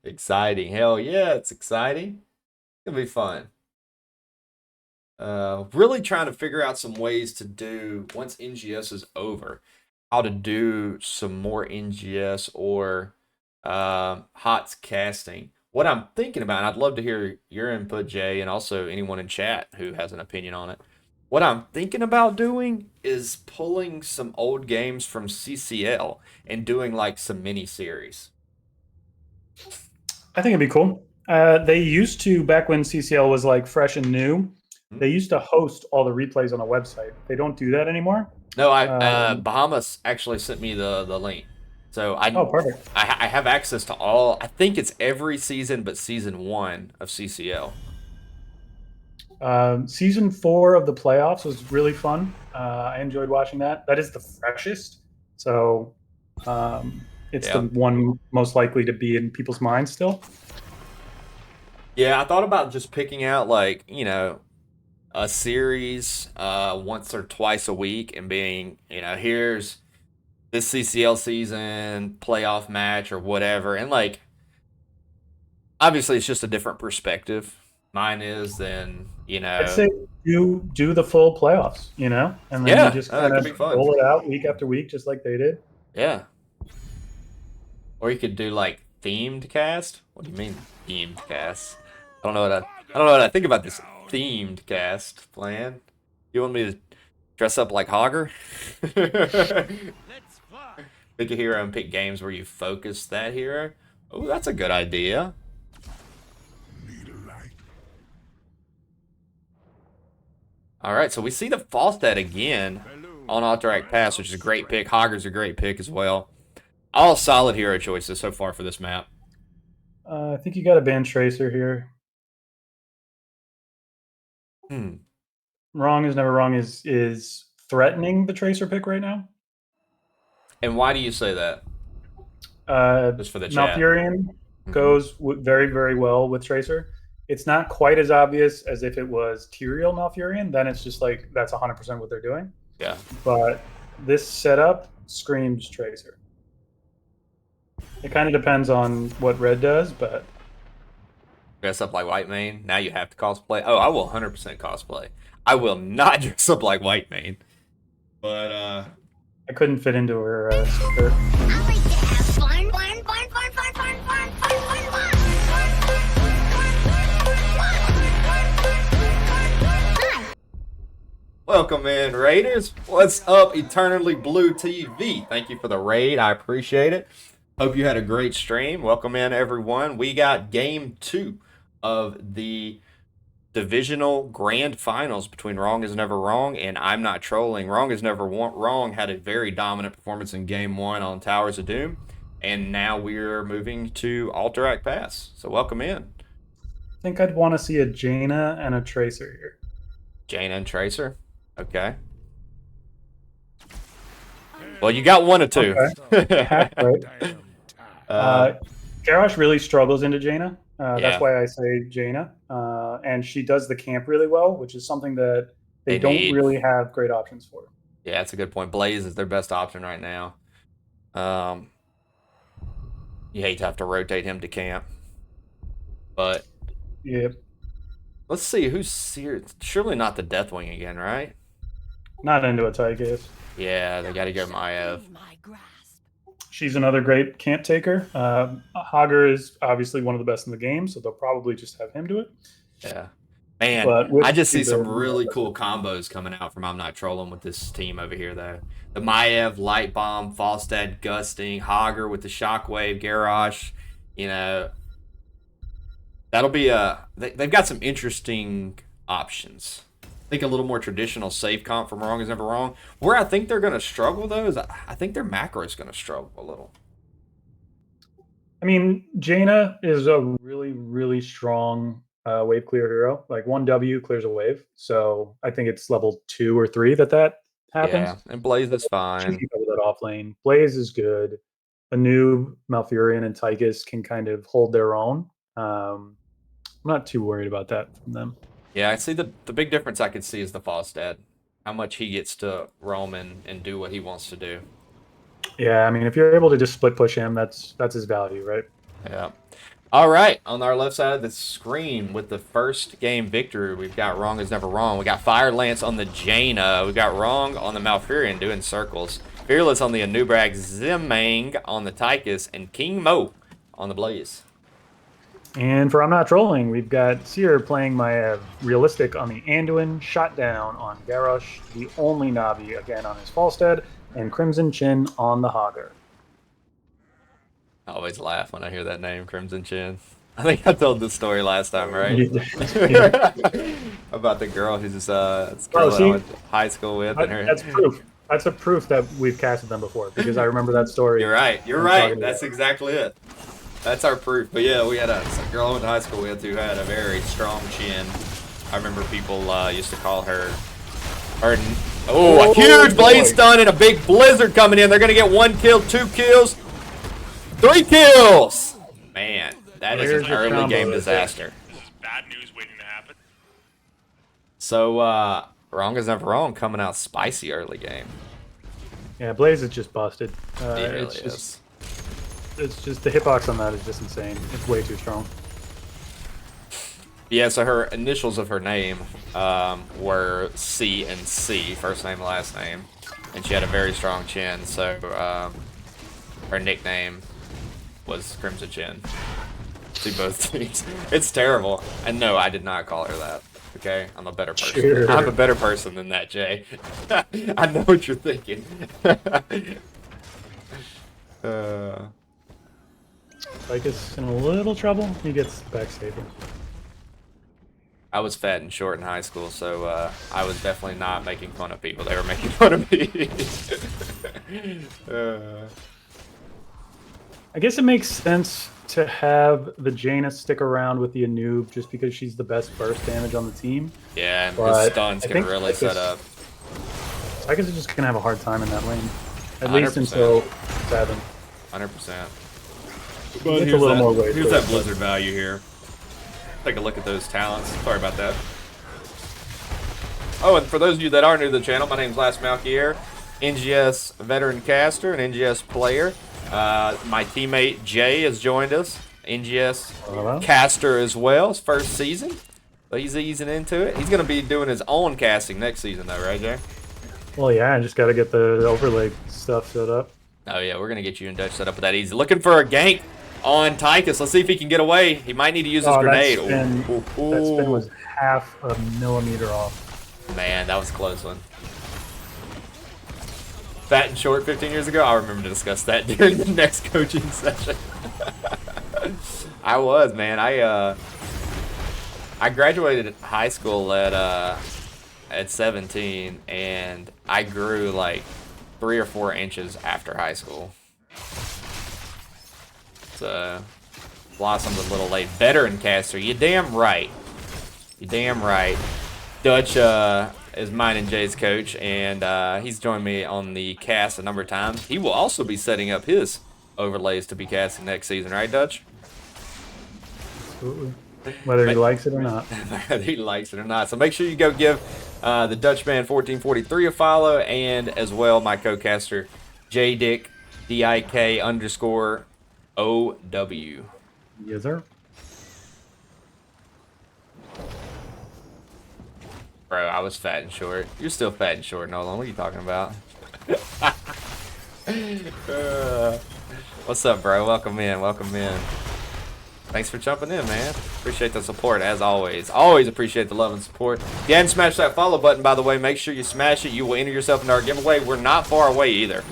Exciting. Hell yeah, it's exciting. It'll be fun. Really trying to figure out some ways to do, once NGS is over, how to do some more NGS or HOTS casting. What I'm thinking about, and I'd love to hear your input, Jay, and also anyone in chat who has an opinion on it. What I'm thinking about doing is pulling some old games from CCL and doing like some mini series. I think it'd be cool. They used to, back when CCL was like fresh and new, they used to host all the replays on a website. They don't do that anymore. No, Bahamas actually sent me the link. So oh, perfect. I have access to all. I think it's every season but season 1 of CCL. Season 4 of the playoffs was really fun. I enjoyed watching that. That is the freshest. So it's the one most likely to be in people's minds still. Yeah, I thought about just picking out like, a series once or twice a week and being, here's this CCL season playoff match or whatever. And like, obviously it's just a different perspective. Mine is then, I'd say do the full playoffs, and then you just kind of roll it out week after week, just like they did. Yeah. Or you could do like themed cast. What do you mean themed cast? I don't know what I think about this themed cast plan. You want me to dress up like Hogger? Pick a hero and pick games where you focus that hero. Oh, that's a good idea. All right, so we see the Falstad again on Alterac Pass, which is a great pick. Hogger's a great pick as well. All solid hero choices so far for this map. I think you got a ban Tracer here. Wrong is never wrong is threatening the Tracer pick right now. And why do you say that? Just for the chat. Malfurion goes very, very well with Tracer. It's not quite as obvious as if it was Tyrael Malfurion. Then it's just like that's 100% what they're doing. Yeah. But this setup screams Tracer. It kind of depends on what red does, but dress up like White Mane. Now you have to cosplay. Oh, I will 100% cosplay. I will not dress up like White Mane. But I couldn't fit into her skirt. I like to have fun. Welcome in, Raiders. What's up, Eternally Blue TV? Thank you for the raid. I appreciate it. Hope you had a great stream. Welcome in, everyone. We got game 2 of the divisional grand finals between Wrong is Never Wrong and I'm Not Trolling. Wrong is Never Wrong had a very dominant performance in game 1 on Towers of Doom, and now we're moving to Alterac Pass. So welcome in. I think I'd want to see a Jaina and a Tracer here. Jaina and Tracer? Okay. Well, you got one or two. Okay. Garrosh really struggles into Jaina. That's why I say Jaina. And she does the camp really well, which is something that they don't really have great options for. Yeah, that's a good point. Blaze is their best option right now. You hate to have to rotate him to camp. But yep. Let's see who's surely not the Deathwing again, right? Not into a Tychus. Yeah, they got to go Maev. She's another great camp taker. Hogger is obviously one of the best in the game, so they'll probably just have him do it. Yeah. Man, I just see some really cool combos coming out from I'm Not Trolling with this team over here, though. The Maev, Light Bomb, Falstad, Gusting, Hogger with the Shockwave, Garrosh, that'll be they've got some interesting options. I think a little more traditional safe comp from Wrong is Never Wrong. Where I think they're going to struggle, though, is I think their macro is going to struggle a little. I mean, Jaina is a really, really strong wave clear hero. Like 1W clears a wave. So I think it's level 2 or 3 that happens. Yeah, and Blaze is She fine. can cover that off lane. Blaze is good. Anub, Malfurion, and Tychus can kind of hold their own. I'm not too worried about that from them. Yeah, I see the big difference I could see is the Falstad. How much he gets to roam and do what he wants to do. Yeah, I mean, if you're able to just split push him, that's his value, right? Yeah. All right, on our left side of the screen with the first game victory, we've got Rong is Never Wrong. We got Fire Lance on the Jaina. We got Rong on the Malfurion doing circles. Fearless on the Anubrag. Zimang on the Tychus. And King Mo on the Blaze. And for I'm Not Trolling, we've got Seer playing my realistic on the Anduin, Shot Down on Garrosh, the only Navi again on his Falstead, and Crimson Chin on the Hogger. I always laugh when I hear that name, Crimson Chin. I think I told this story last time, right? Yeah. About the girl who's this Oh, girl see? I went to high school with. And her... That's proof. That's a proof that we've casted them before, because I remember that story. You're right. You're I'm right. talking That's about. exactly it. That's our proof. But yeah, we had a girl I went to high school with who had a very strong chin. I remember people used to call her. A huge blade stun and a big blizzard coming in. They're gonna get 1 kill, 2 kills, 3 kills. Man, that is Here's an your early combo game right disaster. This is bad news waiting to happen. So Wrong is Never Wrong coming out spicy early game. Yeah, Blaze is just busted. It really it's is. just, it's just the hitbox on that is just insane. It's way too strong. Yeah, so her initials of her name were C and C, first name, last name. And she had a very strong chin, so her nickname was Crimson Chin to both teams. It's terrible. And no, I did not call her that. Okay? I'm a better person. Sure. I'm a better person than that, Jay. I know what you're thinking. Tychus in a little trouble. He gets back stable. I was fat and short in high school, so I was definitely not making fun of people. They were making fun of me. I guess it makes sense to have the Jaina stick around with the Anub just because she's the best burst damage on the team. Yeah, and But his stun's I gonna think really set up. Tychus is just going to have a hard time in that lane. At 100%. least until 7. 100%. But here's a little more weight. Here's that blizzard value here. Take a look at those talents. Sorry about that. Oh, and for those of you that are new to the channel, my name's Last Malkier, NGS veteran caster and NGS player. My teammate Jay has joined us, NGS caster as well. His first season, but he's easing into it. He's gonna be doing his own casting next season, though, right, Jay? Well, yeah, I just got to get the overlay stuff set up. Oh yeah, we're gonna get you and Dutch set up with that easy. Looking for a gank on Tychus. Let's see if he can get away. He might need to use his grenade. That spin was half a millimeter off. Man, that was a close one. Fat and short 15 years ago? I remember to discuss that during the next coaching session. I was, man. I graduated high school at 17, and I grew like 3 or 4 inches after high school. So, blossomed a little late. Veteran caster, you damn right. You damn right. Dutch is mine and Jay's coach, and he's joined me on the cast a number of times. He will also be setting up his overlays to be casting next season, right, Dutch? Absolutely. Whether he likes it or not. Whether he likes it or not. So make sure you go give the Dutchman1443 a follow, and as well my co-caster JDick DIK_OW. Yes, sir. Bro, I was fat and short. You're still fat and short, Nolan. What are you talking about? What's up, bro? Welcome in. Welcome in. Thanks for jumping in, man. Appreciate the support, as always. Always appreciate the love and support. If you hadn't smashed that follow button, by the way, make sure you smash it. You will enter yourself into our giveaway. We're not far away either.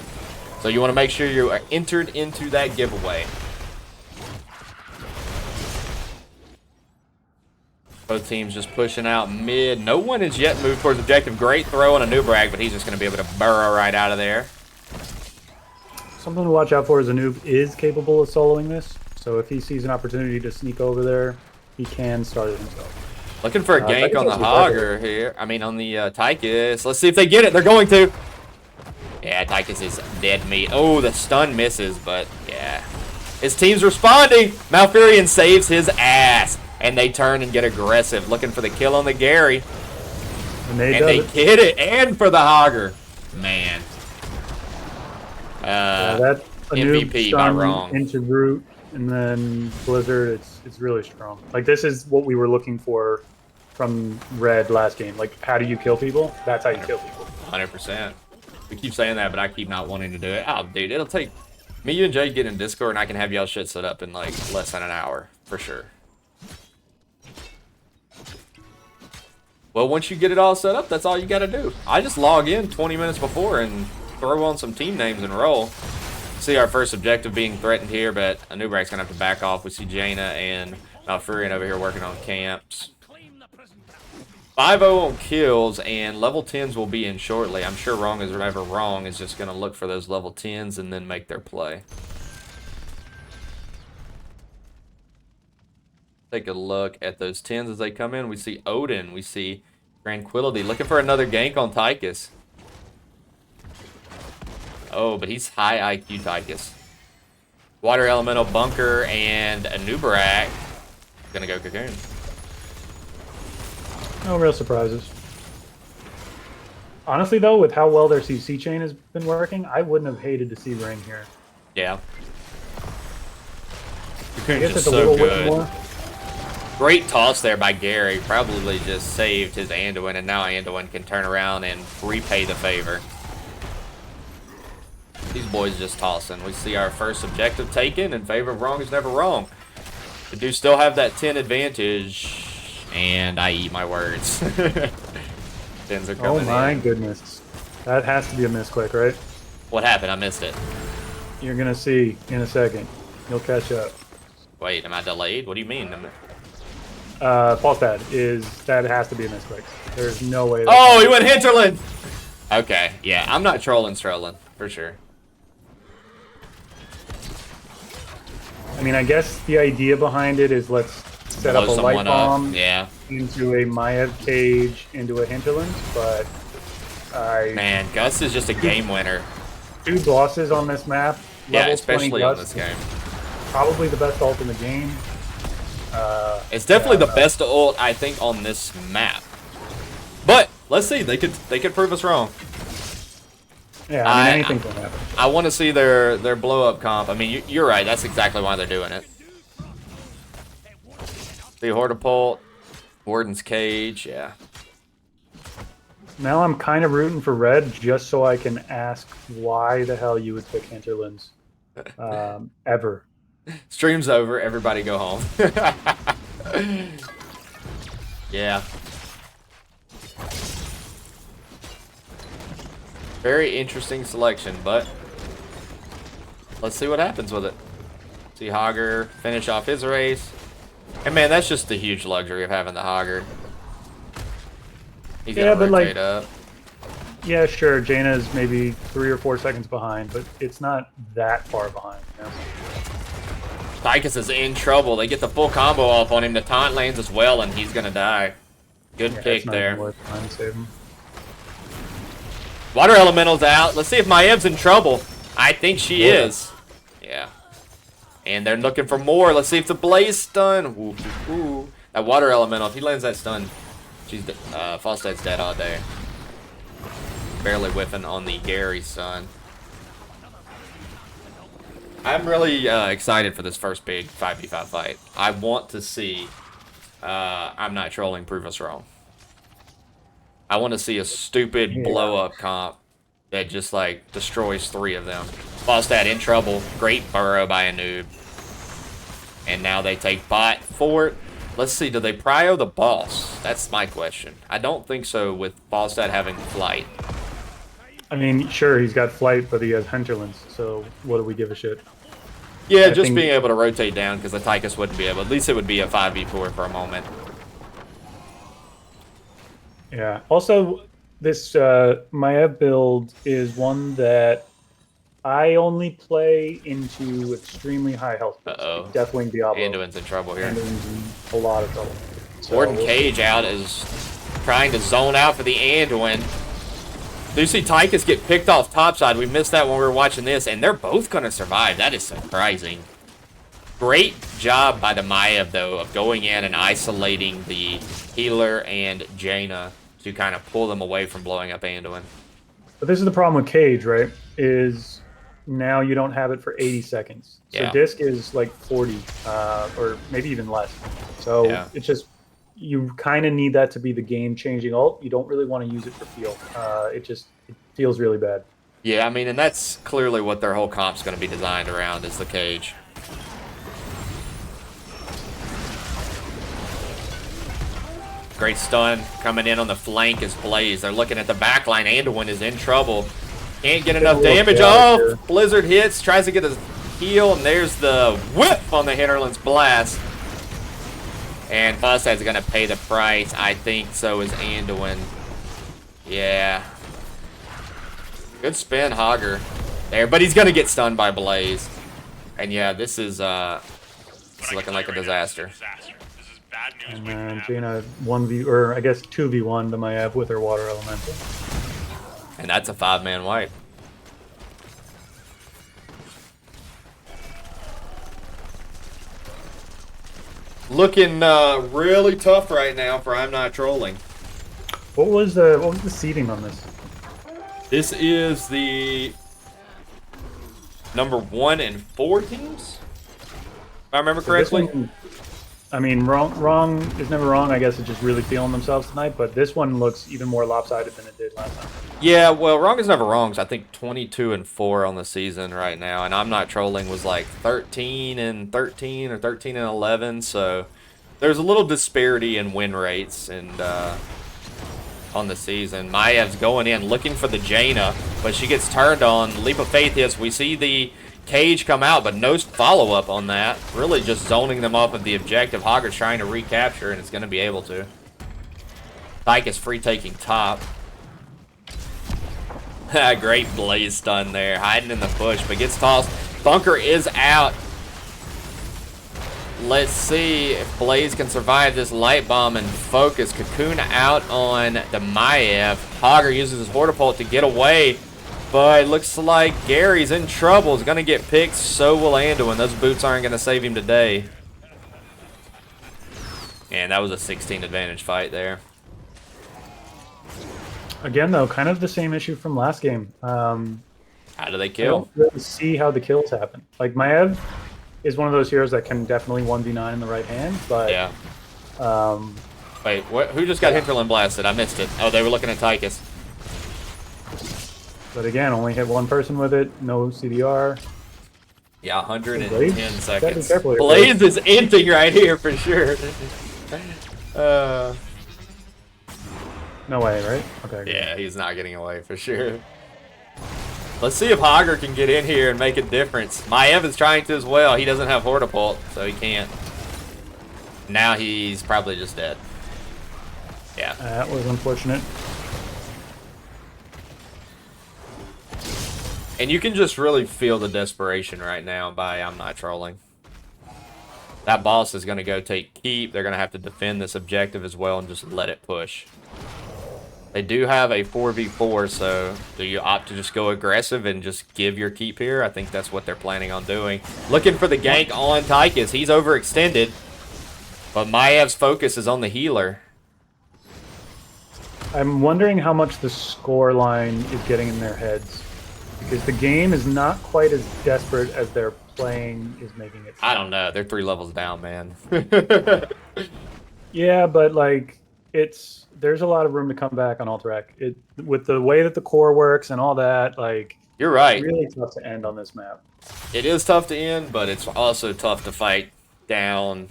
So you want to make sure you are entered into that giveaway. Both teams just pushing out mid. No one has yet moved towards objective. Great throw on a new brag, but he's just going to be able to burrow right out of there. Something to watch out for is Anub is capable of soloing this. So if he sees an opportunity to sneak over there, he can start it himself. Looking for a gank Tychus on the actually Hogger here. I mean, on the Tychus. Let's see if they get it. They're going to. Yeah, Tychus is dead meat. Oh, the stun misses, but yeah. His team's responding. Malfurion saves his ass. And they turn and get aggressive, looking for the kill on the Gary. And they get it. And for the Hogger. Man. that's a MVP by Rong. into Brute, and then Blizzard. It's really strong. Like this is what we were looking for from Red last game. Like how do you kill people? That's how you kill people. 100%. We keep saying that, but I keep not wanting to do it. Oh, dude, it'll take me, you, and Jay get in Discord, and I can have y'all shit set up in like less than an hour for sure. Well, once you get it all set up, that's all you got to do. I just log in 20 minutes before and throw on some team names and roll. See our first objective being threatened here, but Anubrak's gonna have to back off. We see Jaina and Malfurion over here working on camps. 5-0 on kills, and level 10s will be in shortly. I'm sure Rong is whatever Rong is just gonna look for those level 10s and then make their play. Take a look at those 10s as they come in. We see Odin. We see Tranquility looking for another gank on Tychus. Oh, but he's high IQ Tychus. Water Elemental Bunker and Anubrak. Gonna go Cocoon. No real surprises. Honestly, though, with how well their CC chain has been working, I wouldn't have hated to see Ring here. Yeah. I Cocoon's guess just it's a so little good. more. Great toss there by Gary. Probably just saved his Anduin, and now Anduin can turn around and repay the favor. These boys just tossing. We see our first objective taken in favor of Wrong is Never Wrong. We do still have that 10 advantage, and I eat my words. 10s are coming in. Oh my goodness. That has to be a misclick, right? What happened? I missed it. You're going to see in a second. You'll catch up. Wait, am I delayed? What do you mean? Falstad that has to be a misclick. There's no way. Oh, he went Hinterland! Okay, yeah, I'm not trolling, for sure. I mean, I guess the idea behind it is let's set up a light bomb into a Maiev cage into a hinterland, but Man, Gus is just a game winner. 2 bosses on this map. Yeah, level especially 20 on Gus, this game. Probably the best ult in the game. It's definitely the best ult, I think, on this map. But let's see, they could prove us wrong. Yeah, I mean, anything can happen. I want to see their blow up comp. I mean, you're right. That's exactly why they're doing it. The Hortipult, Warden's Cage, yeah. Now I'm kind of rooting for Red just so I can ask why the hell you would pick Hinterlands ever. Stream's over. Everybody go home. Yeah. Very interesting selection, but let's see what happens with it. See Hogger finish off his race. And man, that's just the huge luxury of having the Hogger. He's gonna rotate up. Yeah, sure, Jaina's maybe 3 or 4 seconds behind, but it's not that far behind, you know? Tychus is in trouble. They get the full combo off on him. The taunt lands as well, and he's gonna die. Good pick there. Worth trying to save him. Water Elemental's out. Let's see if Maev's in trouble. I think she is. Yeah. And they're looking for more. Let's see if the Blaze stun. Ooh, ooh, ooh. That Water Elemental, if he lands that stun, she's Falstad's dead all day. Barely whiffing on the Gary son. I'm really excited for this first big 5v5 fight. I want to see, I'm not trolling, prove us wrong. I want to see a stupid blow-up comp that just, like, destroys 3 of them. Falstad in trouble. Great burrow by a noob. And now they take bot fort. Let's see, do they prio the boss? That's my question. I don't think so with Falstad having flight. I mean, sure, he's got flight, but he has Hinterlands, so what do we give a shit? Yeah, just being able to rotate down, because the Tychus wouldn't be able. At least it would be a 5v4 for a moment. Yeah. Also, this Maiev build is one that I only play into extremely high health. Uh-oh. Definitely Diablo. Anduin's in trouble here. Anduin's in a lot of trouble. So, Warden Cage out is trying to zone out for the Anduin. Do you see Tychus get picked off topside? We missed that when we were watching this, and they're both going to survive. That is surprising. Great job by the Maiev, though, of going in and isolating the healer and Jaina to kind of pull them away from blowing up Anduin. But this is the problem with Cage, right? Is now you don't have it for 80 seconds. So Yeah. disc is like 40, or maybe even less. So Yeah. it's just, you kind of need that to be the game-changing ult. You don't really want to use it for feel. It feels really bad. Yeah, I mean, and that's clearly what their whole comp's going to be designed around, is the Cage. Great stun coming in on the flank is Blaze. They're looking at the back line. Anduin is in trouble. Can't get enough damage off. Blizzard hits, tries to get a heal, and there's the whip on the Hinterland's Blast. And Fuzzhead's going to pay the price. I think so is Anduin. Yeah. Good spin, Hogger. There, but he's going to get stunned by Blaze. And yeah, this is looking like a disaster. And then Jaina 1v, or I guess 2v1 the Maiev with her water elemental. And that's a 5-man wipe. Looking really tough right now for I'm Not Trolling. What was the seeding on this? This is the number 1 and 4 teams, if I remember correctly. I mean, Rong is never wrong. I guess it's just really feeling themselves tonight. But this one looks even more lopsided than it did last time. Yeah, well, Wrong is never wrong. So I think 22 and 4 on the season right now, and I'm Not Trolling was like 13 and 13 or 13 and 11. So there's a little disparity in win rates and on the season. Maiev's going in looking for the Jaina, but she gets turned on. Leap of Faith hits. We see the Cage come out, but no follow-up on that. Really just zoning them off of the objective. Hogger's trying to recapture, and it's going to be able to. Tychus free taking top. Great Blaze stun there. Hiding in the bush, but gets tossed. Bunker is out. Let's see if Blaze can survive this light bomb and focus. Cocoon out on the Maiev. Hogger uses his Hortipult to get away. But it looks like Gary's in trouble. He's going to get picked. So will Anduin. Those boots aren't going to save him today. And that was a 16 advantage fight there. Again, though, kind of the same issue from last game. How do they I kill? don't really see how the kills happen. Like, Maiev is one of those heroes that can definitely 1v9 in the right hand. But Yeah. Wait, who just got Hinterland blasted? I missed it. Oh, they were looking at Tychus. But again, only hit one person with it. No CDR. Yeah, 110 Blaze? Gotta be seconds. careful here, Blaze is inting right here for sure. No way, right? Okay. Yeah, he's not getting away for sure. Let's see if Hogger can get in here and make a difference. Maiev is trying to as well. He doesn't have Hortipult, so he can't. Now he's probably just dead. Yeah. That was unfortunate. And you can just really feel the desperation right now by I'm Not Trolling. That boss is going to go take keep. They're going to have to defend this objective as well and just let it push. They do have a 4v4, so do you opt to just go aggressive and just give your keep here? I think that's what they're planning on doing. Looking for the gank on Tychus. He's overextended, but Maiev's focus is on the healer. I'm wondering how much the score line is getting in their heads. Because the game is not quite as desperate as their playing is making it sound. I don't know. They're 3 levels down, man. Yeah, but like there's a lot of room to come back on Alterac. With the way that the core works and all that, like You're right. really tough to end on this map. It is tough to end, but it's also tough to fight down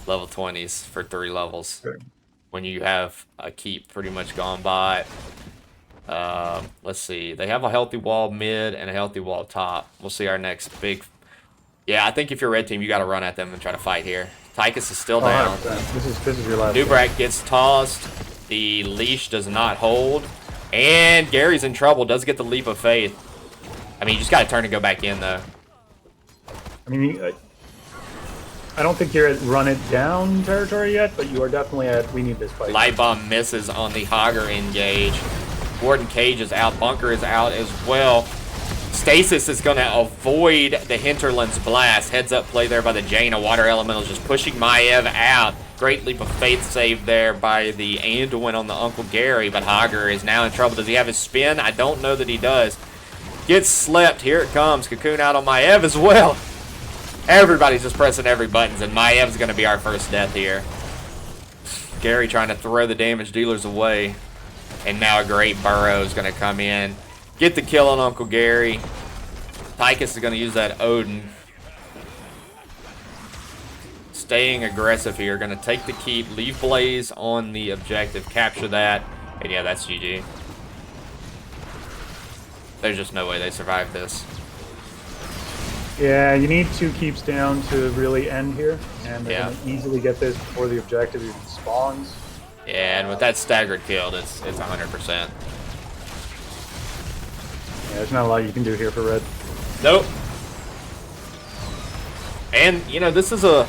level 20s for 3 levels. Sure. When you have a keep pretty much gone by. Let's see. They have a healthy wall mid and a healthy wall top. We'll see our next big... Yeah, I think if you're red team, you got to run at them and try to fight here. Tychus is still down. 100%. This is your last game. Nubrak gets tossed. The leash does not hold. And Gary's in trouble. Does get the leap of faith. I mean, you just got to turn and go back in, though. I mean, I don't think you're at run it down territory yet, but you are definitely at we need this fight. Light Bomb misses on the Hogger engage. Warden Cage is out. Bunker is out as well. Stasis is going to avoid the Hinterland's blast. Heads up play there by the Jaina. Water Elemental just pushing Maev out. Great leap of faith save there by the Anduin on the Uncle Gary, but Hogger is now in trouble. Does he have his spin? I don't know that he does. Gets slept. Here it comes. Cocoon out on Maev as well. Everybody's just pressing every buttons, and Maev's going to be our first death here. Gary trying to throw the damage dealers away. And now a great burrow is going to come in. Get the kill on Uncle Gary. Tychus is going to use that Odin. Staying aggressive here. Going to take the keep. Leave Blaze on the objective. Capture that. And yeah, that's GG. There's just no way they survive this. Yeah, you need 2 keeps down to really end here, and they're Yeah. going to easily get this before the objective even spawns. Yeah, and with that staggered kill, it's 100%. Yeah, there's not a lot you can do here for red. Nope. And, you know, this is a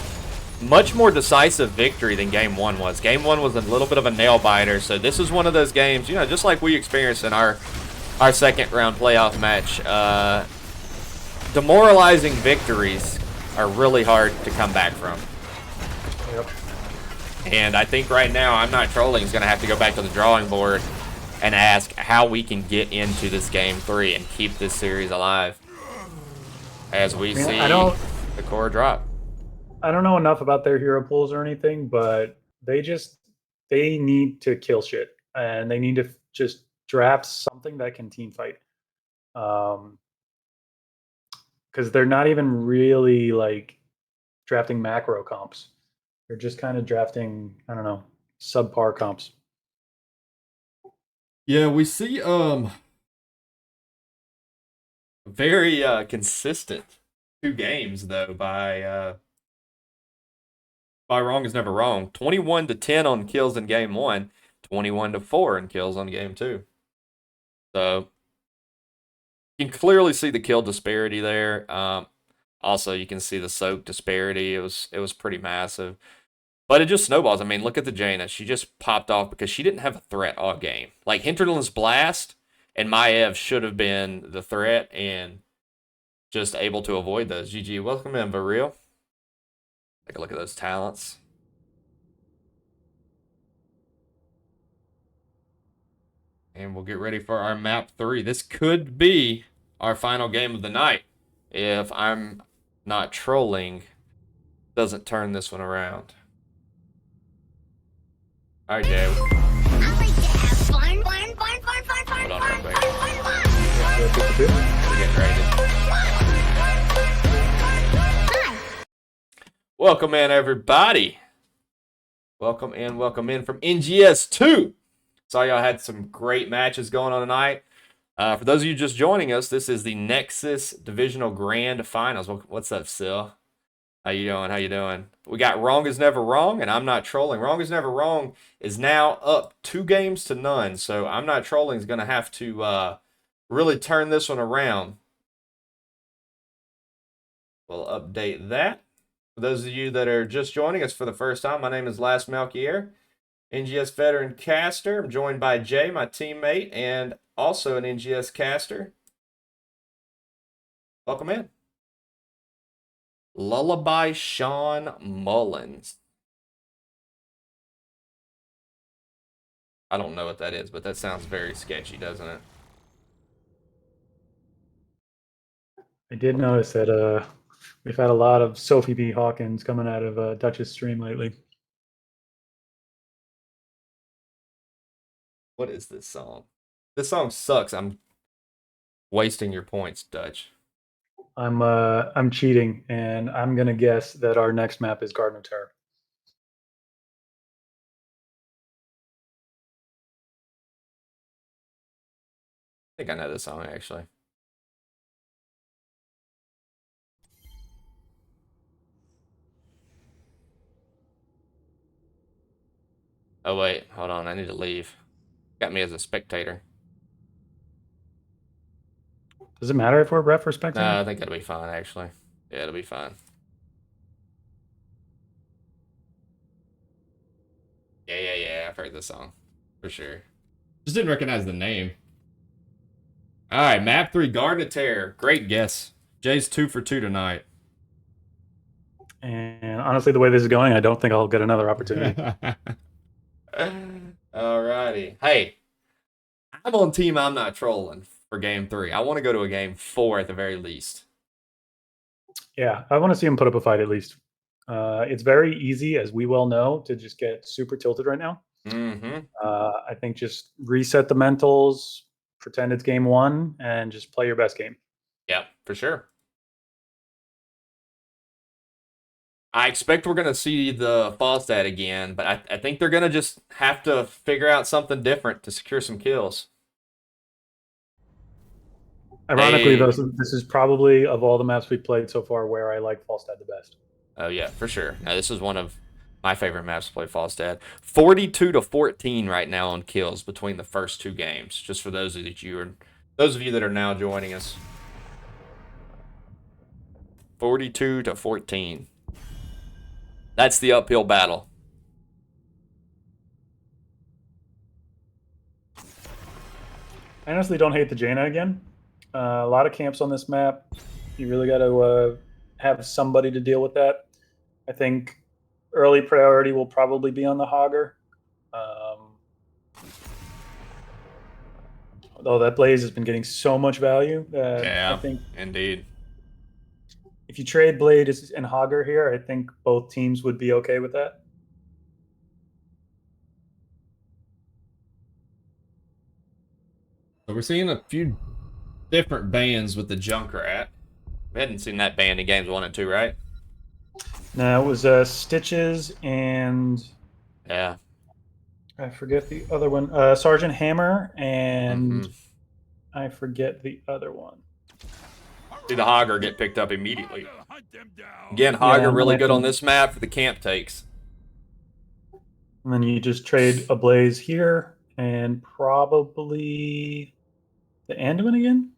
much more decisive victory than Game 1 was. Game 1 was a little bit of a nail-biter, so this is one of those games, you know, just like we experienced in our second-round playoff match. Demoralizing victories are really hard to come back from. Yep. And I think right now, I'm Not Trolling is going to have to go back to the drawing board and ask how we can get into this Game 3 and keep this series alive as we see the core drop. I don't know enough about their hero pools or anything, but they need to kill shit, and they need to just draft something that can team fight. Because they're not even really like drafting macro comps. They're just kind of drafting, I don't know, subpar comps. Yeah, we see very consistent 2 games though by Wrong is Never Wrong. 21-10 on kills in Game 1, 21-4 in kills on Game 2. So you can clearly see the kill disparity there. Also, you can see the soak disparity. It was pretty massive. But it just snowballs. I mean, look at the Jaina. She just popped off because she didn't have a threat all game. Like, Hinterland's Blast and Maev should have been the threat and just able to avoid those. GG. Welcome in, Varil. Take a look at those talents. And we'll get ready for our map 3. This could be our final game of the night if I'm Not Trolling doesn't turn this one around. All right, Jay. I like to have fun. Hold on real quick. Yeah, We're getting ready. Welcome in, everybody. Welcome in from NGS 2. Saw y'all had some great matches going on tonight. For those of you just joining us, this is the Nexus Divisional Grand Finals. What's up, Sil? How you doing? We got Wrong is Never Wrong, and I'm Not Trolling. Wrong is Never Wrong is now up 2-0, so I'm Not Trolling is going to have to really turn this one around. We'll update that. For those of you that are just joining us for the first time, my name is Last Melchior, NGS veteran caster. I'm joined by Jay, my teammate, and also an NGS caster. Welcome in. Lullaby Sean Mullins. I don't know what that is, but that sounds very sketchy, doesn't it? I did notice that we've had a lot of Sophie B. Hawkins coming out of Dutch's stream lately. What is this song? This song sucks. I'm wasting your points, Dutch. I'm cheating, and I'm gonna guess that our next map is Garden of Terror. I think I know this song, actually. Oh, wait. Hold on. I need to leave. Got me as a spectator. Does it matter if we're ref or spectator? No, I think it'll be fine, actually. Yeah, it'll be fine. Yeah. I've heard this song. For sure. Just didn't recognize the name. All right, map 3, Garden of Terror. Great guess. Jay's 2 for 2 tonight. And honestly, the way this is going, I don't think I'll get another opportunity. Alrighty. Hey, I'm on team I'm not trolling for game 3. I want to go to a game 4 at the very least. Yeah, I want to see him put up a fight at least. It's very easy, as we well know, to just get super tilted right now. Mm-hmm. I think just reset the mentals, pretend it's game 1, and just play your best game. Yep, for sure. I expect we're going to see the Falstad again, but I think they're going to just have to figure out something different to secure some kills. Ironically, though, this is probably, of all the maps we've played so far, where I like Falstad the best. Oh, yeah, for sure. Now, this is one of my favorite maps to play Falstad. 42-14 right now on kills between the first 2 games, just for those of you that are now joining us. 42-14. That's the uphill battle. I honestly don't hate the Jaina again. A lot of camps on this map. You really got to have somebody to deal with that. I think early priority will probably be on the Hogger. Although that Blaze has been getting so much value. Yeah, I think indeed. if you trade Blade and Hogger here, I think both teams would be okay with that. So we're seeing a few different bands with the Junkrat. We hadn't seen that band in games 1 and 2, right? No, it was Stitches and Yeah. I forget the other one. Sergeant Hammer and I forget the other one. See the Hogger get picked up immediately. Again, Hogger really good on this map for the camp takes. And then you just trade a Blaze here and probably the Anduin again?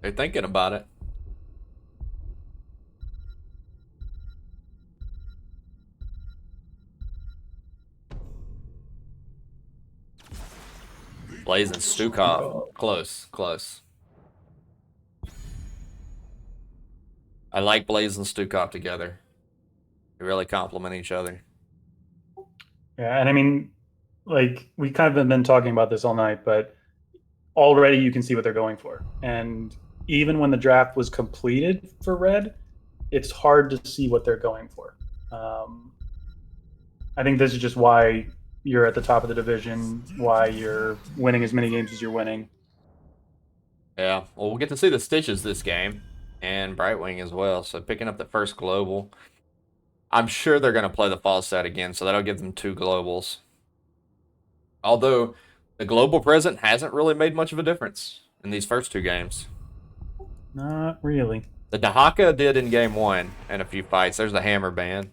They're thinking about it. Blaze and Stukov. Close. I like Blaze and Stukov together. They really complement each other. Yeah, and I mean, like, we kind of have been talking about this all night, but already you can see what they're going for. And even when the draft was completed for Red, it's hard to see what they're going for. I think this is just why you're at the top of the division, why you're winning as many games as you're winning. Yeah, well, we'll get to see the Stitches this game, and Brightwing as well. So picking up the first global. I'm sure they're going to play the Falstad again, so that'll give them 2 globals. Although, the global present hasn't really made much of a difference in these first 2 games. Not really. The Dahaka did in game 1 and a few fights. There's the Hammer band.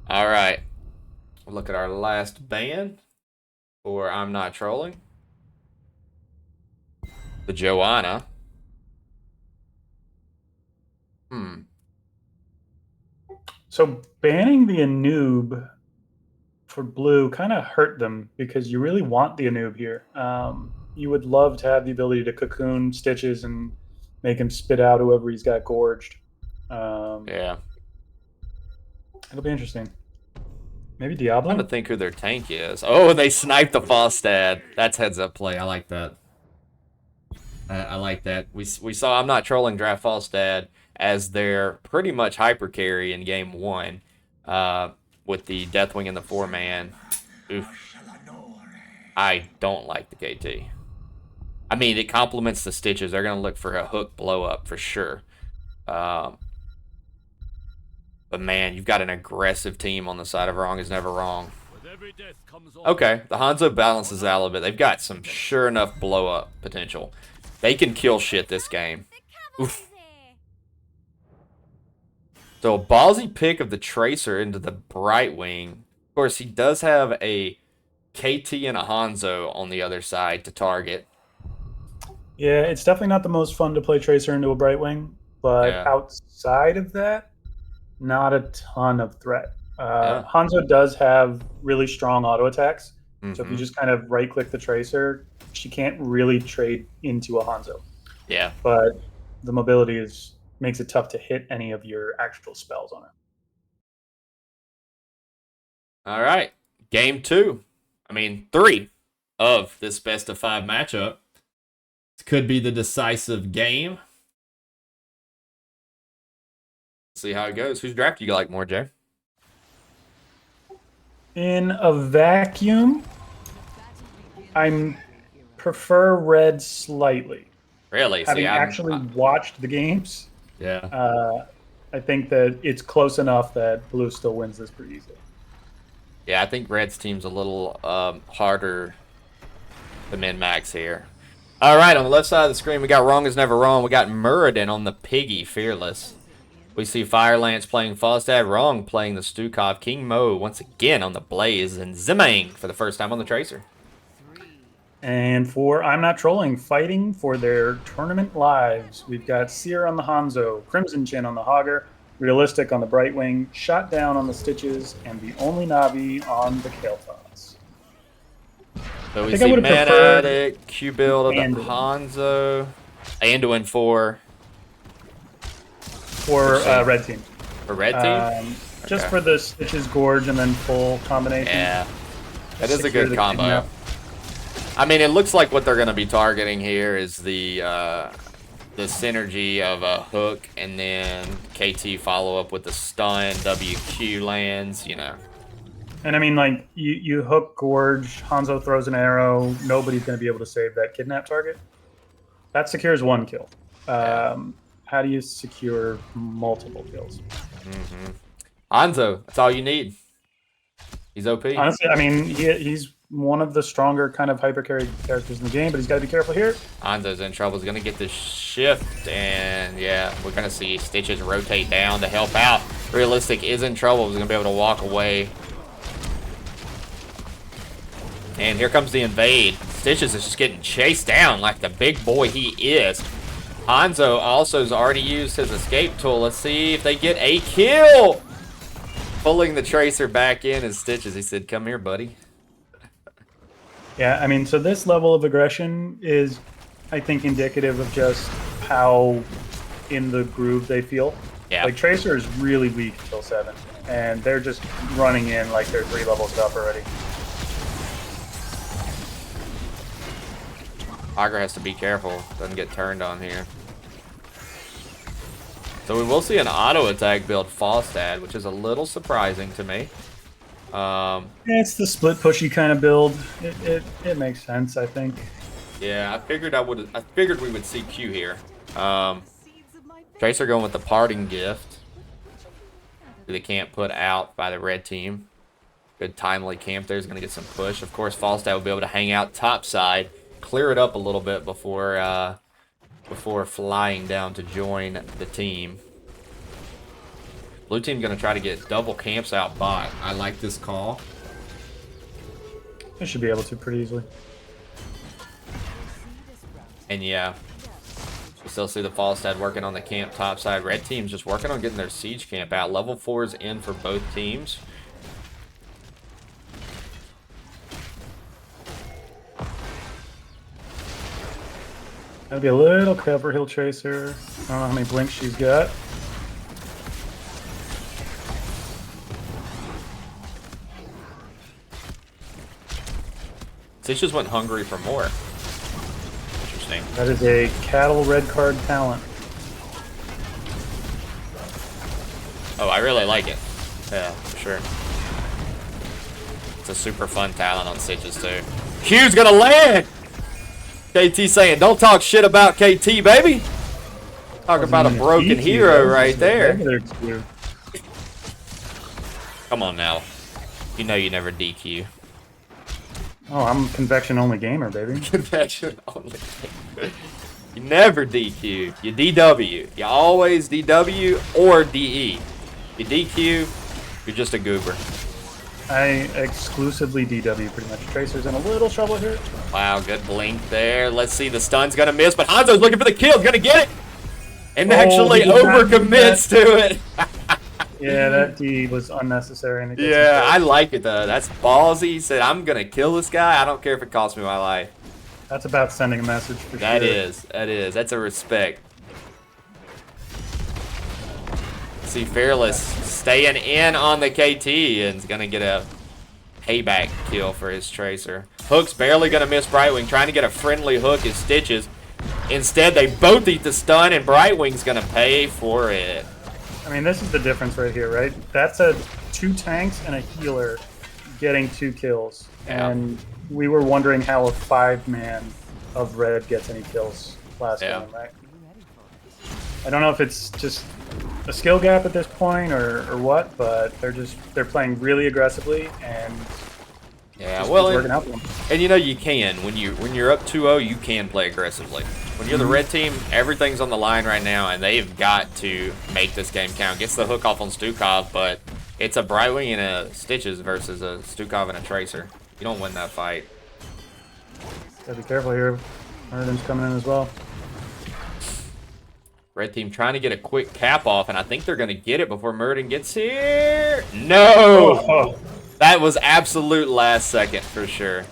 All right. We'll look at our last band for I'm Not Trolling. The Joanna. So banning the Anub for blue kind of hurt them because you really want the Anub here. You would love to have the ability to cocoon Stitches and make him spit out whoever he's got gorged. Yeah. It'll be interesting. Maybe Diablo? I'm trying to think who their tank is. Oh, they sniped the Falstad. That's heads up play. I like that. I like that. We saw I'm Not Trolling draft Falstad as their pretty much hyper carry in game 1 with the Deathwing and the 4-man. Oof. I don't like the KT. I mean, it complements the Stitches. They're going to look for a hook blow up for sure. But man, you've got an aggressive team on the side of Wrong is Never Wrong. Okay, the Hanzo balances out a little bit. They've got some sure enough blow up potential. They can kill shit this game. Oof. So a ballsy pick of the Tracer into the Brightwing. Of course, he does have a KT and a Hanzo on the other side to target. Yeah, it's definitely not the most fun to play Tracer into a Brightwing, but Yeah. outside of that, not a ton of threat. Yeah. Hanzo does have really strong auto attacks, so if you Mhm. just kind of right-click the Tracer, she can't really trade into a Hanzo. Yeah. But the mobility makes it tough to hit any of your actual spells on her. All right. Game 2. I mean, 3 of this best of 5 matchup. This could be the decisive game. See how it goes. Whose draft do you like more, Jay? In a vacuum, I prefer red slightly. Really? Having actually watched the games, yeah. I think that it's close enough that blue still wins this pretty easily. Yeah, I think Red's team's a little harder to min-max here. All right, on the left side of the screen, we got Wrong is Never Wrong. We got Muradin on the Piggy, Fearless. We see Firelance playing Falstad, Wrong playing the Stukov, King Mo once again on the Blaze, and Zimang for the first time on the Tracer. And for I'm Not Trolling, fighting for their tournament lives, we've got Seer on the Hanzo, Crimson Chin on the Hogger, Realistic on the Brightwing, Shot Down on the Stitches, and the only Navi on the Kael'thas. So we think I see would've preferred Manatic, Q-Build of the Anduin. Hanzo, Anduin for Red Team. Red Team? Just Okay. for the Stitches Gorge and then full combination. Yeah, that is a Secure good the combo. kidnap. I mean, it looks like what they're going to be targeting here is the synergy of a hook and then KT follow up with the stun, WQ lands, you know. And I mean, like, you hook Gorge, Hanzo throws an arrow, nobody's going to be able to save that kidnap target. That secures one kill. How do you secure multiple kills? Hanzo, that's all you need. He's OP. Honestly, I mean, he's one of the stronger kind of hyper carry characters in the game, but he's got to be careful here. Hanzo's in trouble. He's going to get this shift, and yeah, we're going to see Stitches rotate down to help out. Realistic is in trouble. He's going to be able to walk away. And here comes the invade. Stitches is just getting chased down like the big boy he is. Hanzo also has already used his escape tool. Let's see if they get a kill. Pulling the Tracer back in is Stitches. He said, come here, buddy. Yeah, I mean, so this level of aggression is, I think, indicative of just how in the groove they feel. Yeah. Like, Tracer is really weak until 7, and they're just running in like they're 3 levels up already. Augur has to be careful. Doesn't get turned on here. So we will see an auto attack build Falstad, which is a little surprising to me. Yeah, it's the split pushy kind of build. It makes sense, I think. Yeah, I figured we would see Q here. Tracer going with the parting gift. They can't put out by the red team. Good timely camp there is going to get some push. Of course, Falstad will be able to hang out top side, clear it up a little bit before flying down to join the team. Blue team's going to try to get double camps out bot. I like this call. They should be able to pretty easily. And yeah, we still see the Falstad working on the camp top side. Red team's just working on getting their siege camp out. Level 4 is in for both teams. That'll be a little cover hill Tracer. I don't know how many blinks she's got. Stitch just went hungry for more. Interesting. That is a cattle red card talent. Oh, I really like it. Yeah, for sure. It's a super fun talent on Stitches too. Q's gonna land! KT saying, don't talk shit about KT, baby! Talk about a broken hero right there. Come on now. You know you never DQ. Oh, I'm a convection only gamer, baby. Convection only. You never DQ. You DW. You always DW or DE. You DQ, you're just a goober. I exclusively DW pretty much. Tracer's in a little trouble here. Wow, good blink there. Let's see, the stun's gonna miss, but Hanzo's looking for the kill. Gonna get it! And actually he did not do overcommits to it. Yeah, that D was unnecessary. And it gets Yeah, him I killed. like it though. That's ballsy. He said, I'm gonna kill this guy. I don't care if it costs me my life. That's about sending a message for That sure. is. That's a respect. See, Fearless staying in on the KT and is gonna get a payback kill for his Tracer. Hook's barely gonna miss Brightwing, trying to get a friendly hook as Stitches. Instead, they both eat the stun, and Brightwing's gonna pay for it. I mean, this is the difference right here, right? That's a 2 tanks and a healer getting 2 kills. Yeah. And we were wondering how a 5-man of red gets any kills last Yeah. game, right? I don't know if it's just a skill gap at this point or what, but they're playing really aggressively and Yeah, just well, it's working out for them. and you know you can when you're up 2-0, you can play aggressively. When you're the red team, everything's on the line right now, and they've got to make this game count. Gets the hook off on Stukov, but it's a Brightwing and a Stitches versus a Stukov and a Tracer. You don't win that fight. Gotta be careful here. Murden's coming in as well. Red team trying to get a quick cap off, and I think they're going to get it before Murden gets here. No! Oh. That was absolute last second for sure.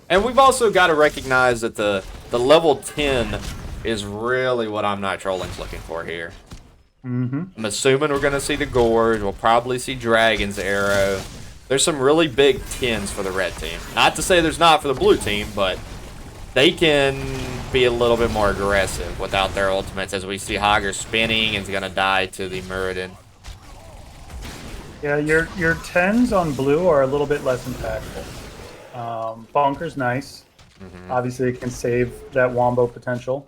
And we've also got to recognize that the level 10 is really what I'm Not Trolling's looking for here. I'm assuming we're going to see the Gorge. We'll probably see Dragon's Arrow. There's some really big 10s for the red team. Not to say there's not for the blue team, but they can be a little bit more aggressive without their ultimates, as we see Hager spinning and is going to die to the Muradin. Yeah, your 10s on blue are a little bit less impactful. Bonker's nice. Obviously, it can save that Wombo potential.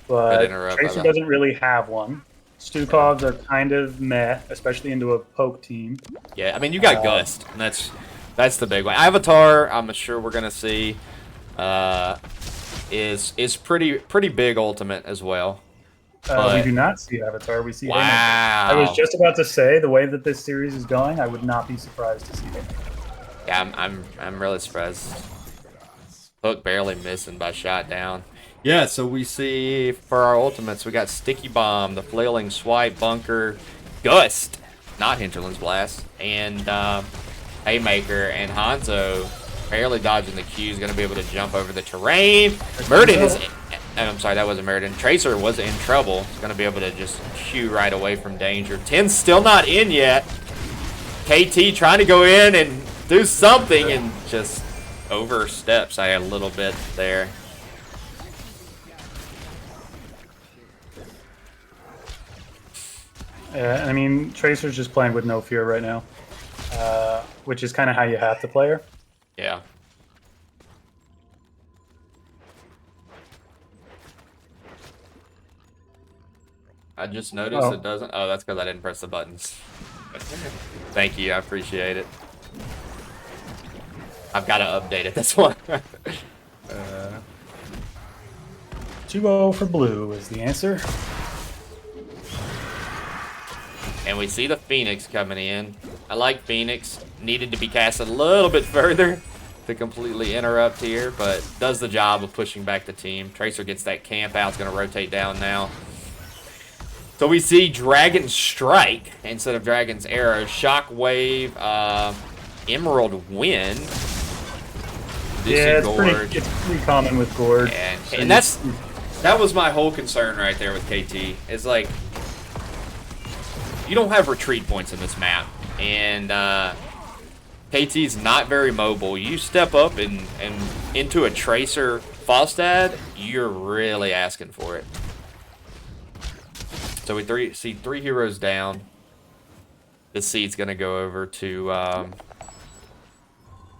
But interrupt, Tracer doesn't really have one. Stukovs are kind of meh, especially into a poke team. Yeah, I mean, you got Gust, and that's the big one. Avatar, I'm sure we're going to see, is pretty big ultimate as well. We do not see Avatar. We see Wow. Haymaker. I was just about to say, the way that this series is going, I would not be surprised to see Haymaker. Yeah, I'm really surprised. Hook barely missing by shot down. Yeah, so we see for our ultimates, we got Sticky Bomb, the Flailing Swipe, Bunker, Gust, not Hinterland's Blast, and Haymaker, and Hanzo barely dodging the Q, is going to be able to jump over the terrain. Murden is... I'm sorry, that wasn't Murden. Tracer was in trouble. He's going to be able to just Q right away from danger. 10's still not in yet. KT trying to go in and do something and just oversteps a little bit there. Yeah, I mean, Tracer's just playing with no fear right now, which is kind of how you have to play her. Yeah. I just noticed it doesn't. Oh, that's because I didn't press the buttons. Thank you, I appreciate it. I've got to update it, that's why. 2-0 for blue is the answer. And we see the Phoenix coming in. I like Phoenix. Needed to be cast a little bit further to completely interrupt here, but does the job of pushing back the team. Tracer gets that camp out. It's going to rotate down now. So we see Dragon Strike instead of Dragon's Arrow. Shockwave, Emerald Wind. Yeah, it's pretty common with Gorge. And that was my whole concern right there with KT. Is like, you don't have retreat points in this map, and KT's not very mobile. You step up and into a Tracer Falstad, you're really asking for it. So we see 3 heroes down. The seed's gonna go over to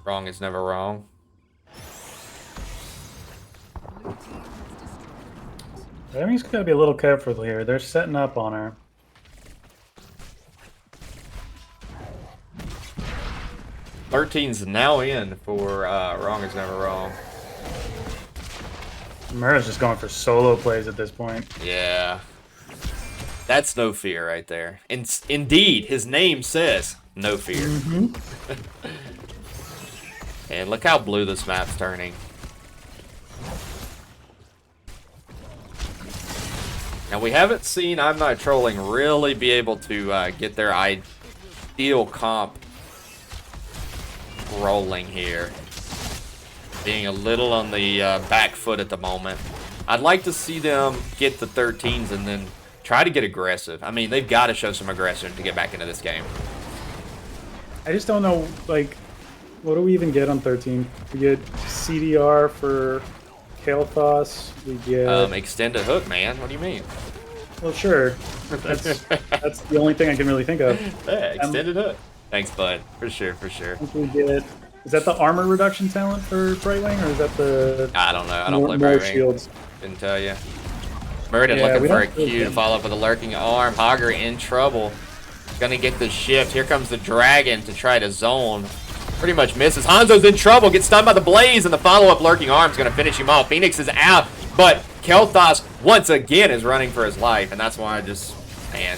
Wrong is Never Wrong. Emmy's got to be a little careful here. They're setting up on her. 13's now in for Wrong is Never Wrong. Mura's just going for solo plays at this point. Yeah. That's no fear right there. Indeed, his name says no fear. And look how blue this map's turning. Now we haven't seen I'm Not Trolling really be able to get their ideal comp rolling here. Being a little on the back foot at the moment. I'd like to see them get the 13s and then try to get aggressive. I mean, they've got to show some aggression to get back into this game. I just don't know, like, what do we even get on 13? We get CDR for Kael'thas. We get... Extended hook, man. What do you mean? Well, sure. That's the only thing I can really think of. Yeah, extended hook. Thanks, bud. For sure, for sure. I think we get... Is that the armor reduction talent for Brightwing, or is that the... I don't know. I don't play more Brightwing. shields? Didn't tell you. Murden Yeah, looking we for a don't really Q to get- follow up with a lurking arm. Hogger in trouble. Gonna get the shift. Here comes the dragon to try to zone. Pretty much misses. Hanzo's in trouble. Gets stunned by the blaze, and the follow-up lurking arm is gonna finish him off. Phoenix is out, but Kael'thas once again is running for his life, and that's why I just, man.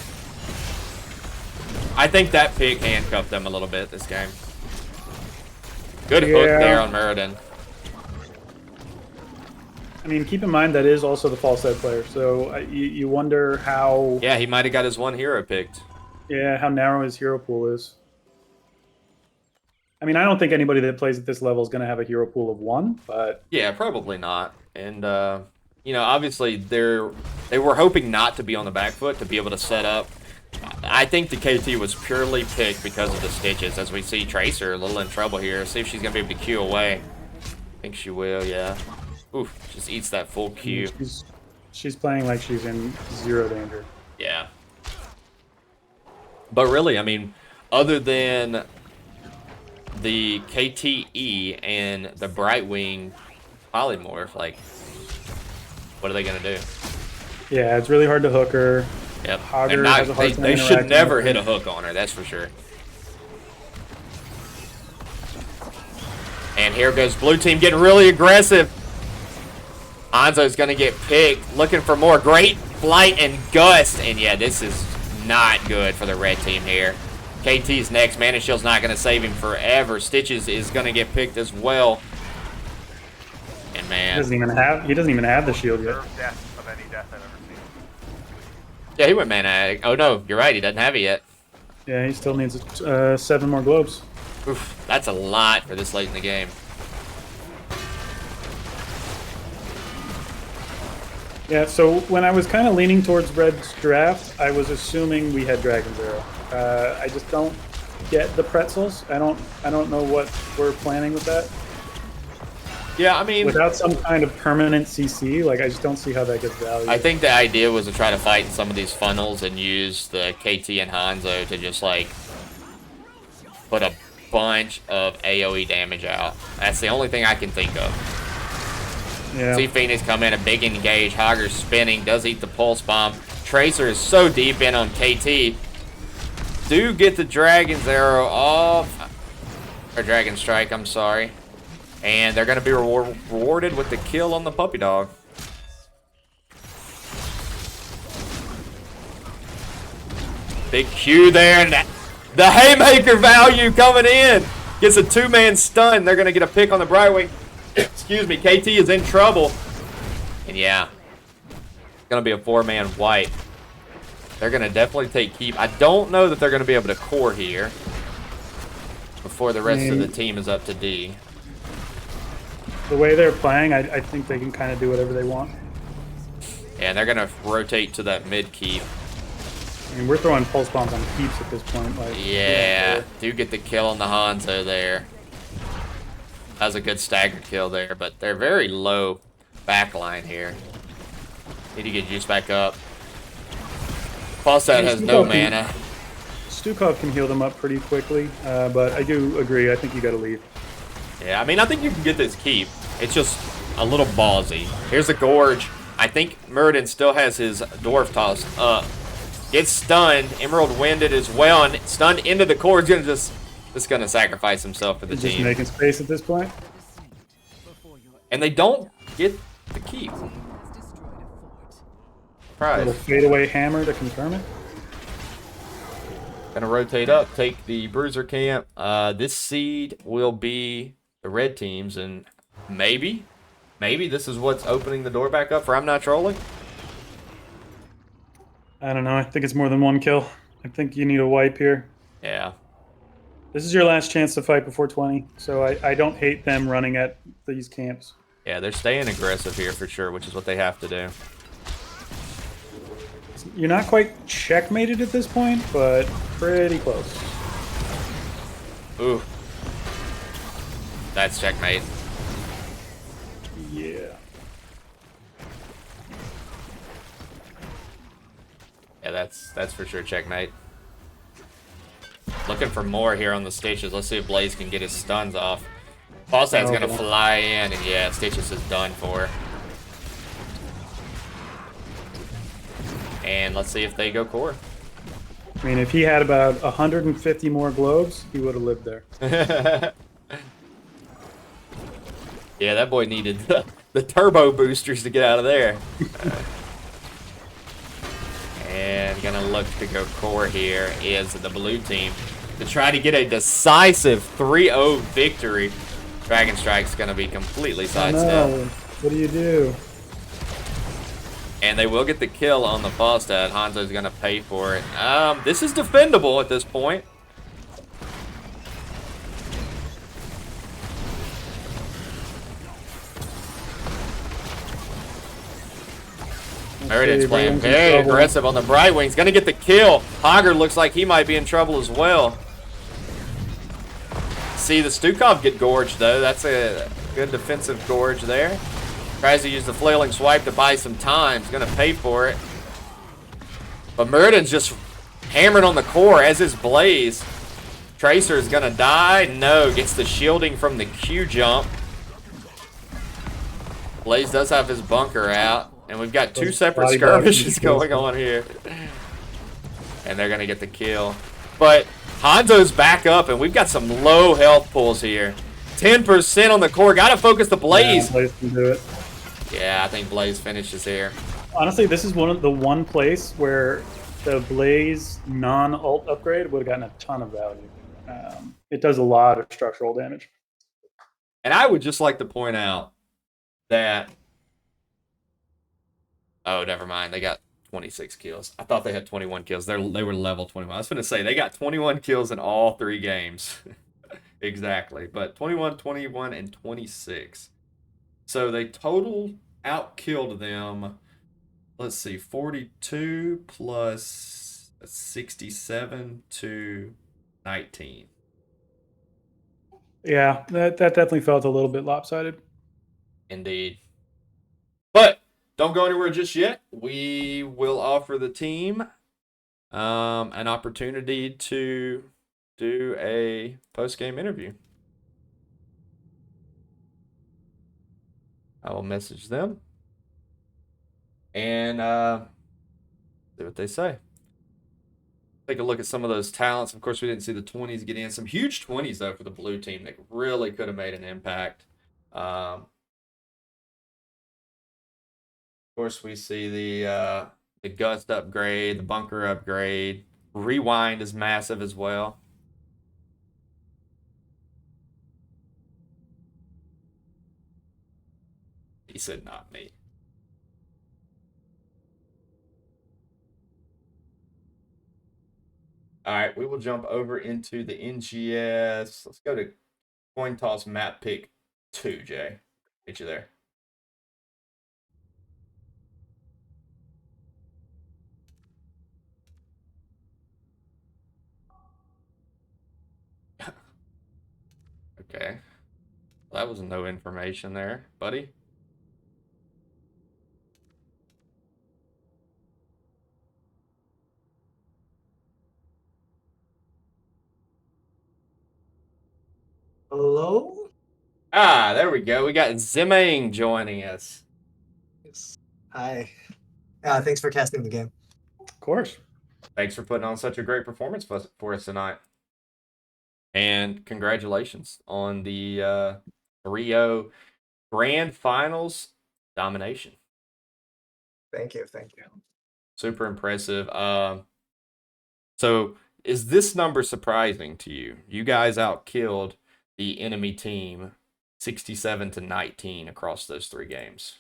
I think that pick handcuffed them a little bit this game. Good hook there on Murden. I mean, keep in mind that is also the false set player, so you wonder how... Yeah, he might have got his one hero picked. Yeah, how narrow his hero pool is. I mean, I don't think anybody that plays at this level is going to have a hero pool of 1, but... Yeah, probably not. And, you know, obviously they were hoping not to be on the back foot to be able to set up. I think the KT was purely picked because of the stitches. As we see Tracer a little in trouble here. See if she's going to be able to Q away. I think she will, yeah. Oof, just eats that full Q. She's playing like she's in 0 danger. Yeah. But really, I mean, other than the KTE and the Brightwing polymorph, like, what are they going to do? Yeah, it's really hard to hook her. Yep. Hogger has a hard time They should interacting never with hit her. a hook on her, that's for sure. And here goes blue team getting really aggressive. Hanzo's going to get picked, looking for more. Great flight and gust. And yeah, this is not good for the red team here. KT's next. Mana Shield's not going to save him forever. Stitches is going to get picked as well. And He man. doesn't even have the shield yet. Deserve death of any death I've ever seen. Yeah, he went mana addict. Oh no, you're right. He doesn't have it yet. Yeah, he still needs 7 more globes. Oof, that's a lot for this late in the game. Yeah, so when I was kind of leaning towards Red's draft, I was assuming we had Dragon's Arrow. I just don't get the pretzels. I don't know what we're planning with that. Yeah, I mean, Without some kind of permanent CC, like I just don't see how that gets value. I think the idea was to try to fight in some of these funnels and use the KT and Hanzo to just like put a bunch of AoE damage out. That's the only thing I can think of. Yeah. See Phoenix come in, a big engage. Hogger's spinning, does eat the pulse bomb. Tracer is so deep in on KT. Do get the Dragon's Arrow off. Or Dragon Strike, I'm sorry. And they're going to be rewarded with the kill on the puppy dog. Big Q there, and the haymaker value coming in. Gets a 2-man stun. They're going to get a pick on the Brightwing. Excuse me, KT is in trouble. And yeah, it's going to be a 4-man white. They're going to definitely take keep. I don't know that they're going to be able to core here before the rest of the team is up to D. The way they're playing, I think they can kind of do whatever they want. And they're going to rotate to that mid keep. I mean, we're throwing pulse bombs on keeps at this point. Like, Yeah, do get the kill on the Hanzo there. That was a good stagger kill there, but they're very low backline here. Need to get juice back up. Falstad has no mana. Stukov can heal them up pretty quickly, but I do agree. I think you got to leave. Yeah, I mean, I think you can get this keep. It's just a little ballsy. Here's a Gorge. I think Murden still has his Dwarf tossed up. Gets stunned. Emerald winded as well, and stunned into the core. He's going to just Just gonna sacrifice himself for the He's just team. making space at this point. And they don't get the keep. Little Surprise. fadeaway hammer to confirm it. Gonna rotate up, take the bruiser camp. This seed will be the red teams, and maybe this is what's opening the door back up for I'm Not Trolling. I don't know. I think it's more than one kill. I think you need a wipe here. Yeah. This is your last chance to fight before 20, so I don't hate them running at these camps. Yeah, they're staying aggressive here for sure, which is what they have to do. You're not quite checkmated at this point, but pretty close. Ooh. That's checkmate. Yeah. Yeah, that's for sure checkmate. Looking for more here on the Stitches. Let's see if Blaze can get his stuns off. Falstad's gonna fly in, and yeah, Stitches is done for. And let's see if they go core. I mean, if he had about 150 more globes, he would have lived there. Yeah, that boy needed the turbo boosters to get out of there. And gonna look to go core here is the blue team to try to get a decisive 3-0 victory. Dragon Strike's gonna be completely sidestepped. No. What do you do? And they will get the kill on the Falstad. Hanzo's gonna pay for it. This is defendable at this point. Meredith's playing very aggressive on the Brightwing. He's gonna get the kill. Hogger looks like he might be in trouble as well. See the Stukov get gorged though. That's a good defensive gorge there. Tries to use the flailing swipe to buy some time. He's gonna pay for it. But Murden's just hammered on the core, as is Blaze. Tracer is gonna die. No, gets the shielding from the Q jump. Blaze does have his bunker out. And we've got two separate skirmishes going on here. And they're gonna get the kill. But Hanzo's back up, and we've got some low health pulls here. 10% on the core. Gotta focus the Blaze. Yeah, Blaze can do it. Yeah, I think Blaze finishes here. Honestly, this is one place where the Blaze non-ult upgrade would have gotten a ton of value. It does a lot of structural damage. And I would just like to point out that... Oh, never mind. They got 26 kills. I thought they had 21 kills. They were level 21. I was going to say, they got 21 kills in all 3 games. Exactly. But 21, 21, and 26. So they total outkilled them, let's see, 42 plus 67 to 19. Yeah, that definitely felt a little bit lopsided. Indeed. But don't go anywhere just yet. We will offer the team an opportunity to do a post-game interview. I will message them and see what they say. Take a look at some of those talents. Of course, we didn't see the 20s get in. Some huge 20s, though, for the blue team that really could have made an impact. Of course, we see the Gust upgrade, the Bunker upgrade. Rewind is massive as well. He said, not me. All right, we will jump over into the NGS. Let's go to coin toss map pick 2, Jay. Get you there. Okay. Well, that was no information there, buddy. Hello? Ah, there we go. We got Zimang joining us. Yes. Hi. Thanks for casting the game. Of course. Thanks for putting on such a great performance for us tonight. And congratulations on the 3-0 Grand Finals domination. Thank you. Thank you. Super impressive. So is this number surprising to you? You guys outkilled the enemy team 67-19 across those 3 games.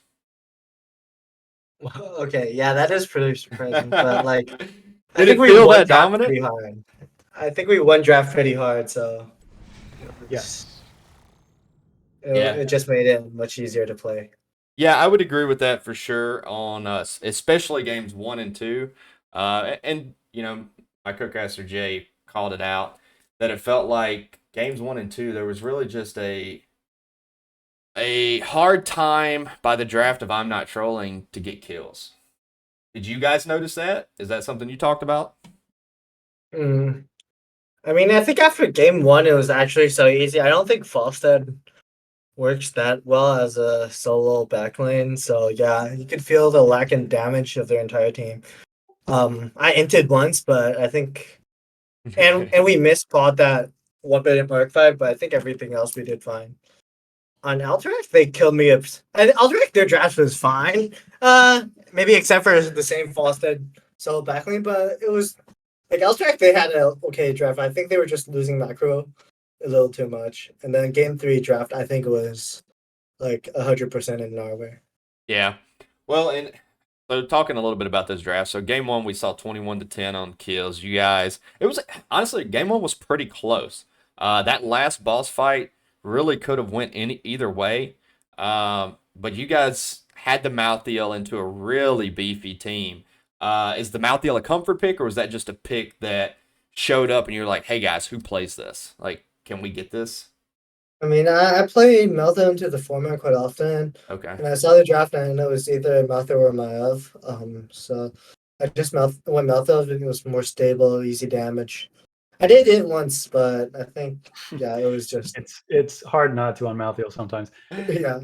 Okay, yeah, that is pretty surprising. But like, I Did think it we feel won that draft dominant? pretty hard. I think we won draft pretty hard, so Yes. Yeah. it just made it much easier to play. Yeah, I would agree with that for sure on us, especially games 1 and 2. And you know, my co-caster Jay called it out that it felt like games 1 and 2 there was really just a hard time by the draft of I'm not trolling to get kills. Did you guys notice that? Is that something you talked about? Mm. I mean, I think after game 1, it was actually so easy. I don't think Falstad works that well as a solo backlane. So yeah, you could feel the lack in damage of their entire team. I inted once, but I think and we misspot that 1 minute Mark 5, but I think everything else we did fine. On Alterac, they killed me up. And Alterac, their draft was fine. Maybe except for the same Falstad solo backlane, but it was like Alterac, they had an okay draft. I think they were just losing macro a little too much. And then game 3 draft, I think it was like 100% in Norway. Yeah. Well, and so talking a little bit about those drafts. So game 1 we saw 21-10 on kills. You guys, it was honestly game 1 was pretty close. That last boss fight really could have went either way. But you guys had the Mouthiel into a really beefy team. Is the Mouthiel a comfort pick, or was that just a pick that showed up and you're like, hey guys, who plays this? Like, can we get this? I mean, I play Meltdown to the format quite often. Okay. And I saw the draft and I know it was either Malthor or Maiev. So I just went Malthor because it was more stable, easy damage. I did it once, but I think it was just It's hard not to on Malthiel sometimes. yeah.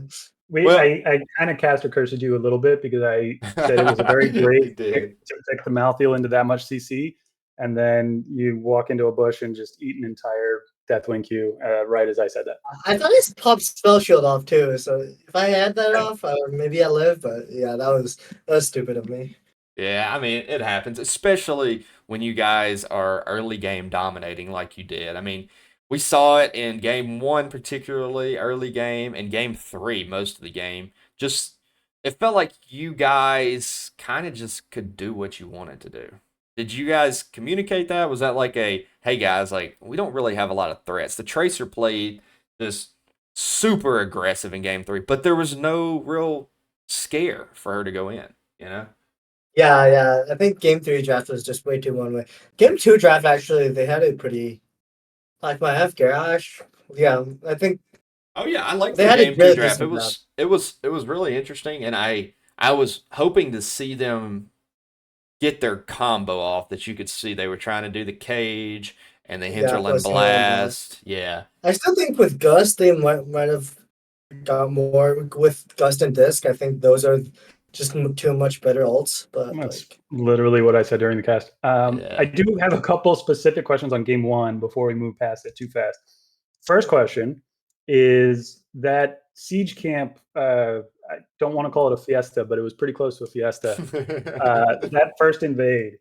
I kind of cast or cursed you a little bit because I said it was a very great pick to pick the Malthiel into that much CC, and then you walk into a bush and just eat an entire Deathwing Q right as I said that. I thought it popped spell shield off too. So if I had that off, maybe I live. But yeah, that was stupid of me. Yeah, I mean, it happens, especially when you guys are early game dominating like you did. I mean, we saw it in game 1, particularly early game, and game 3, most of the game. Just, it felt like you guys kind of just could do what you wanted to do. Did you guys communicate that? Was that like hey guys, like, we don't really have a lot of threats. The Tracer played just super aggressive in game 3, but there was no real scare for her to go in, you know? Yeah. I think game 3 draft was just way too one way. Game 2 draft, actually, they had it pretty like my F garage. Yeah, I think. Oh yeah, I like They the had a game 2 really draft. decent It was really interesting, and I was hoping to see them get their combo off that you could see they were trying to do the cage and the hinterland plus blast. Yeah. I still think with Gust, they might have got more with Gust and Disc. I think those are just two much better ults. But That's literally what I said during the cast. Yeah. I do have a couple specific questions on game 1 before we move past it too fast. First question is that siege camp. I don't want to call it a fiesta, but it was pretty close to a fiesta. That first invade.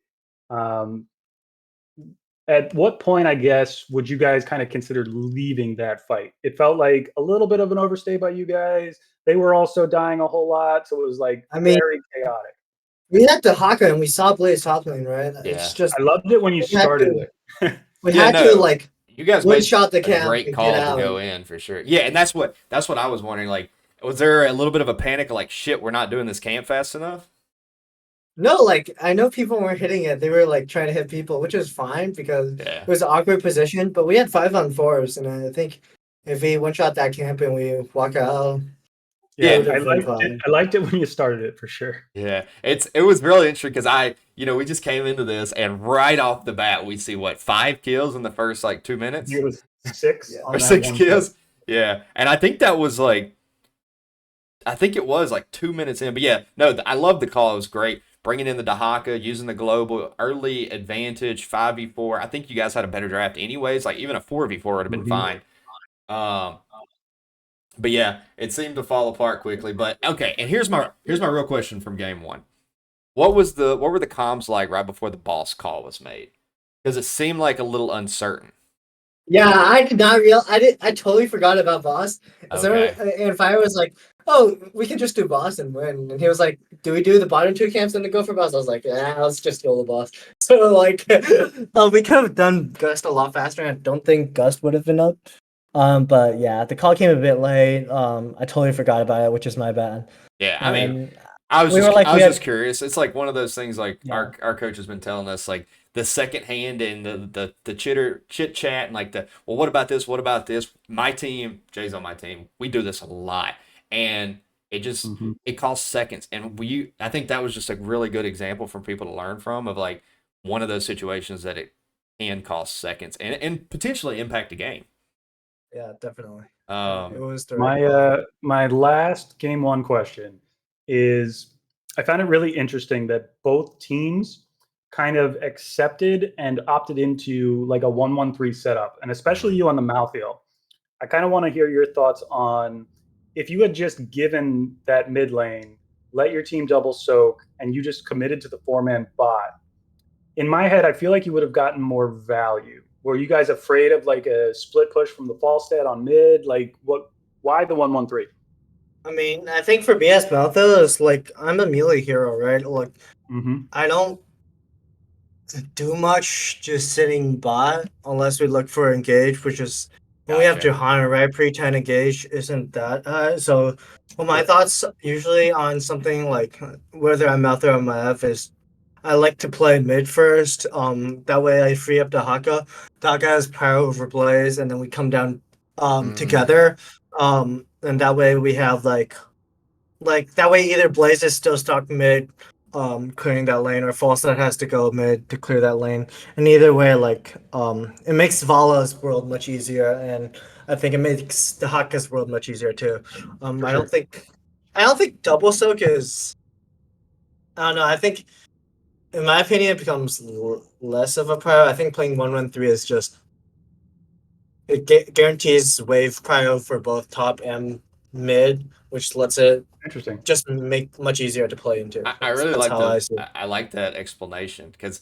At what point, I guess, would you guys kind of consider leaving that fight? It felt like a little bit of an overstay by you guys. They were also dying a whole lot, so it was like very chaotic. We had to Haka and we saw Blaze top lane, right? Yeah. It's just I loved it when you started it. We had to like you guys one made shot the a camp great and call get to out. go in for sure. Yeah, and that's what I was wondering. Like, was there a little bit of a panic? Like, shit, we're not doing this camp fast enough? No, like I know people weren't hitting it. They were like trying to hit people, which is fine because it was an awkward position. But we had 5-on-4s, and I think if we one shot that camp and we walk out, yeah, I liked it when you started it for sure. Yeah, it was really interesting because we just came into this and right off the bat we see 5 kills in the first like 2 minutes. It was 6 or 6 kills. Yeah, and I think that was like, I think it was like 2 minutes in. But yeah, no, I love the call. It was great. bringing in the Dahaka, using the global early advantage 5v4. I think you guys had a better draft anyways. Like even a 4v4 would have been fine. But yeah, it seemed to fall apart quickly. But okay, and here's my real question from game one. What were the comms like right before the boss call was made? Because it seemed like a little uncertain. Yeah, I did not I totally forgot about boss. And Fire was like, "Oh, we can just do boss and win." And he was like, "Do we do the bottom two camps and then go for boss?" I was like, "Yeah, let's just go the boss." So like, we could have done Gust a lot faster. And I don't think Gust would have been up. But yeah, the call came a bit late. I totally forgot about it, which is my bad. Yeah, I mean, And I was just curious. It's like one of those things. Like Yeah. our coach has been telling us, like the second hand and the chit chat and like well, what about this? What about this? My team, Jay's on my team. We do this a lot, and it just it costs seconds. And I think that was just a really good example for people to learn from of like one of those situations that it can cost seconds and potentially impact the game. Yeah, definitely. Um, It was My last game one question is I found it really interesting that both teams kind of accepted and opted into like a 1-1-3 setup, and especially you on the Malthael. I kind of want to hear your thoughts on if you had just given that mid lane, let your team double soak, and you just committed to the 4-man bot. In my head, I feel like you would have gotten more value. Were you guys afraid of like a split push from the Falstad on mid? Like what? Why the 1-1-3? I mean, I think for me as Malthael is like I'm a melee hero, right? Like I don't do much just sitting bot unless we look for engage, which is when we have Gotcha. Johanna, right? Pre-10 engage isn't that so well, my thoughts usually on something like whether I'm out there on my F is I like to play mid first. That way I free up the Haka. The Haka has power over Blaze, and then we come down together. And that way we have like that way either Blaze is still stuck mid, clearing that lane, or Falstad has to go mid to clear that lane. And either way, like it makes Vala's world much easier, and I think it makes the Haka's world much easier too. I don't think double soak is. I don't know. I think, in my opinion, it becomes less of a prior. I think playing 1-1-3 is just it guarantees wave prio for both top and mid, which lets it Interesting. just make much easier to play into. I really That's like how I see it. I like that explanation because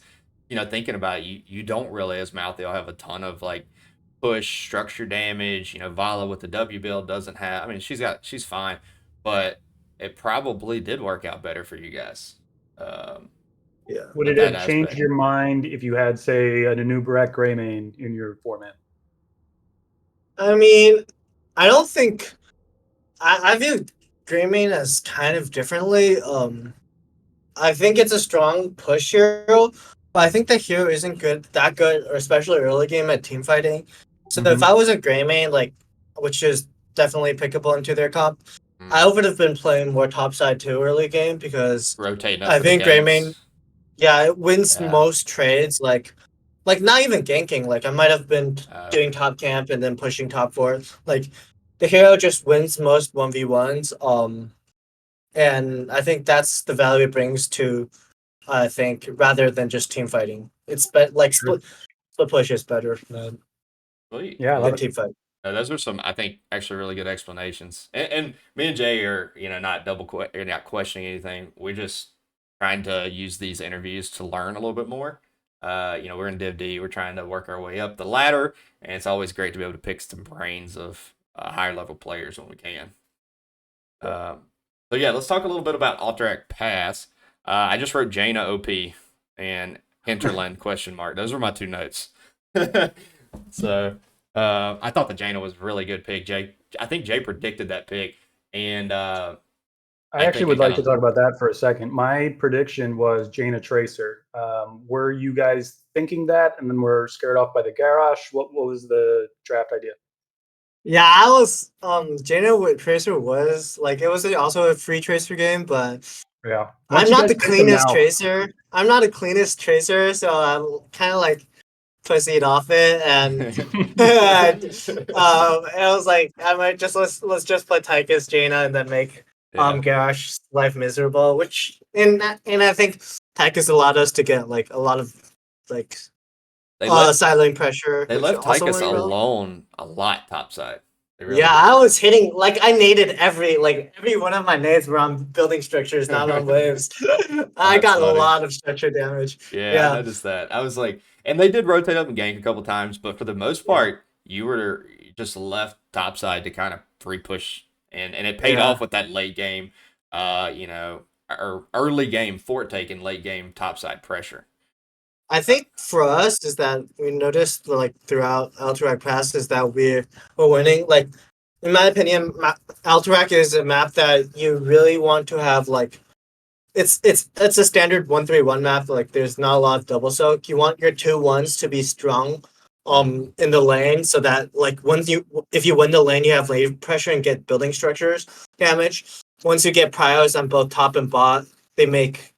thinking about it, you don't really as Malthael have a ton of like push structure damage. Vala with the W build doesn't have. I mean, she's fine, but it probably did work out better for you guys. Yeah. Would it have changed your mind if you had, say, an Anubarak Greymane in your 4-man? I mean, I don't think I view Greymane as kind of differently. I think it's a strong push hero, but I think the hero isn't that good, or especially early game at team fighting. So if I was a Greymane, like, which is definitely pickable into their comp, I would have been playing more topside too early game because rotating up I think Greymane, it wins Yeah. most trades. Like not even ganking. Like I might have been doing top camp and then pushing top 4. Like the hero just wins most 1v1s. And I think that's the value it brings to, I think, rather than just team fighting. It's split push is better than team fight. Those are some, I think, actually really good explanations. And me and Jay are, not not questioning anything. We're just trying to use these interviews to learn a little bit more. We're in Div D. We're trying to work our way up the ladder, and it's always great to be able to pick some brains of higher level players when we can. So yeah, let's talk a little bit about Alterac Pass. I just wrote Jaina OP and Hinterland ? Those were my 2 notes. So I thought the Jaina was a really good pick. I think Jay predicted that pick, and I actually would like to talk about that for a second. My prediction was Jaina Tracer. Were you guys thinking that, and then were scared off by the Garrosh? What was the draft idea? Yeah, I was Jaina with Tracer was like it was also a free Tracer game, but yeah, I'm not the cleanest Tracer. I'm not the cleanest Tracer, so I'm kind of like pussied off it, and I was like, I might just let's just play Tychus Jaina and then make Garrosh's life miserable, which and I think Tychus allowed us to get like a lot of like They left side lane pressure. they which left also Tychus went well. alone a lot topside. They really Yeah, I was hitting like I naded every one of my nades were on building structures, not on waves. I That's got a funny. lot of structure damage. Yeah, I noticed that. I was like, and they did rotate up and gank a couple times, but for the most part, you were just left topside to kind of free push, and it paid Yeah. off with that late game, or early game fort taking, late game topside pressure. I think for us is that we noticed like throughout Alterac Pass is that we're winning. Like in my opinion, Alterac is a map that you really want to have like it's a standard 1-3-1 map. Like there's not a lot of double soak. You want your 2-1s to be strong in the lane so that like if you win the lane you have lane pressure and get building structures damage. Once you get prios on both top and bot, they make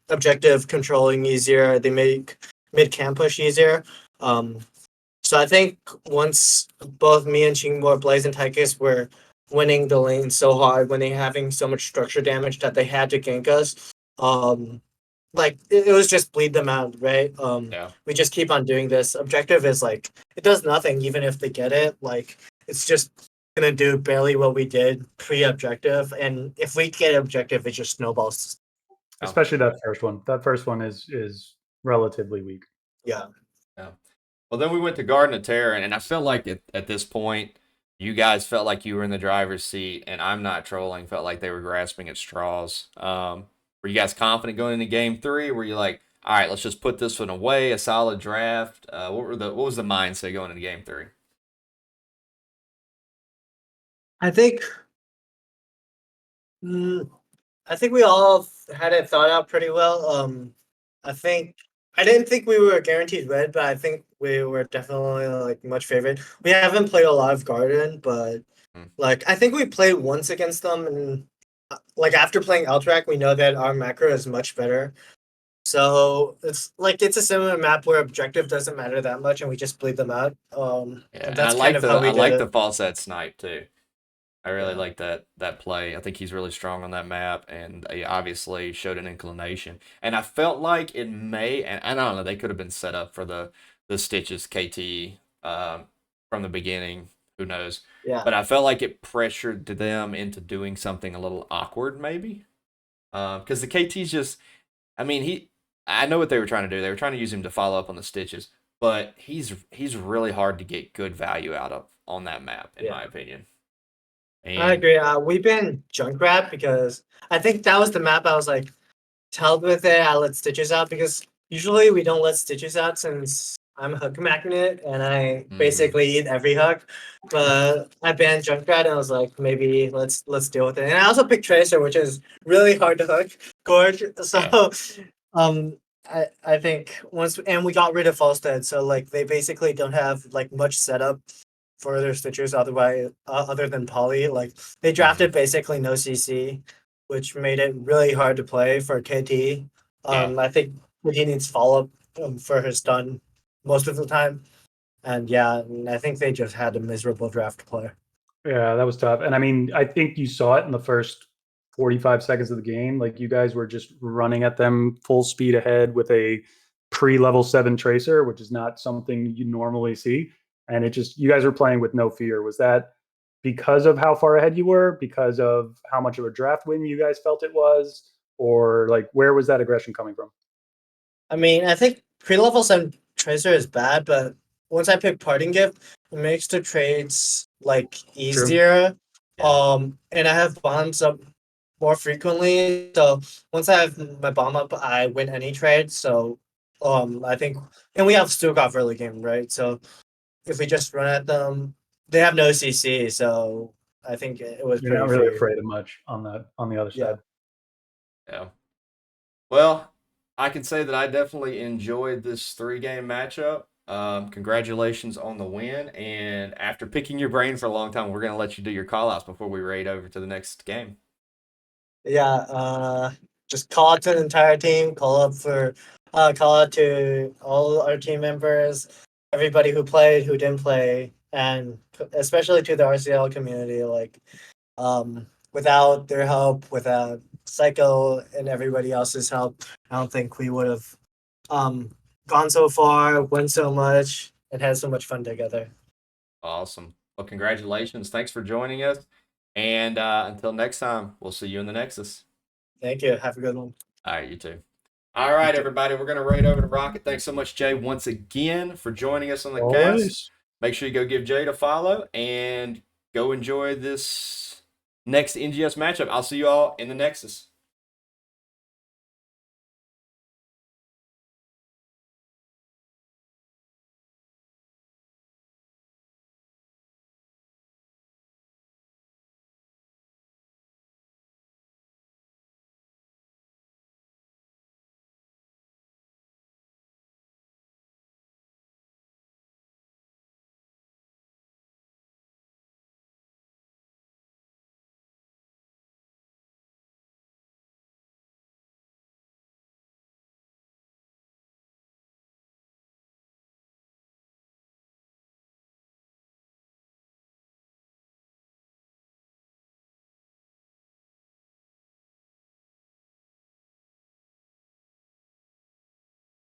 objective controlling easier, they make mid camp push easier. So I think once both me and Chingmore, Blaze and Tychus were winning the lane so hard when they having so much structure damage that they had to gank us. Like it was just bleed them out, right? Yeah. We just keep on doing this. Objective is like it does nothing even if they get it. Like it's just gonna do barely what we did pre-objective, and if we get objective, it just snowballs. Especially that first one. That first one is relatively weak. Yeah. Yeah. Well, then we went to Garden of Terror, and I felt like at this point, you guys felt like you were in the driver's seat, and I'm not trolling. Felt like they were grasping at straws. Were you guys confident going into Game 3? Were you like, all right, let's just put this one away, a solid draft? What was the mindset going into Game 3? I think I think we all had it thought out pretty well. I didn't think we were guaranteed red, but I think we were definitely like much favored. We haven't played a lot of Garden, but like I think we played once against them, and like after playing Alterac, we know that our macro is much better. So it's a similar map where objective doesn't matter that much, and we just bleed them out. Yeah, And and that's kind of how we I did like it. the false set snipe too. I really Yeah. like that play. I think he's really strong on that map, and he obviously showed an inclination. And I felt like it may, and I don't know, they could have been set up for the Stitches KT from the beginning. Who knows? Yeah. But I felt like it pressured them into doing something a little awkward, maybe. Because the KT's just, I mean, I know what they were trying to do. They were trying to use him to follow up on the Stitches, but he's really hard to get good value out of on that map, in my opinion. I agree. We've been Junkrat because I think that was the map I was like, held with it. I let Stitches out because usually we don't let Stitches out since I'm a hook magnet and I basically eat every hook. But I banned Junkrat and I was like, maybe let's deal with it. And I also picked Tracer, which is really hard to hook, Gorge. So I think we got rid of Falstead, so like they basically don't have like much setup for their Stitchers other than Poly. Like they drafted basically no CC, which made it really hard to play for KT. I think he needs follow up for his stun most of the time. And I think they just had a miserable draft to play. Yeah, that was tough. And I mean, I think you saw it in the first 45 seconds of the game. Like you guys were just running at them full speed ahead with a pre-level 7 tracer, which is not something you normally see. And you guys were playing with no fear. Was that because of how far ahead you were, because of how much of a draft win you guys felt it was, or like where was that aggression coming from? I mean, I think pre-level 7 tracer is bad, but once I pick Parting Gift, it makes the trades like easier. And I have bombs up more frequently. So once I have my bomb up, I win any trade. So I think, and we have Stukov early game, right? So if we just run at them, they have no CC. So I think it was You're pretty not really free. afraid of much on the other side. Yeah. Well, I can say that I definitely enjoyed this 3-game matchup. Congratulations on the win. And after picking your brain for a long time, we're going to let you do your call outs before we raid over to the next game. Yeah, just call out to the entire team, call out to all our team members, everybody who played, who didn't play, and especially to the RCL community. Like, without their help, without Psycho and everybody else's help, I don't think we would have gone so far, won so much, and had so much fun together. Awesome. Well, congratulations. Thanks for joining us. And until next time, we'll see you in the Nexus. Thank you. Have a good one. All right, you too. All right, everybody, we're going to raid over to Rocket. Thanks so much, Jay, once again for joining us on the cast. Always. Make sure you go give Jade a follow and go enjoy this next NGS matchup. I'll see you all in the Nexus.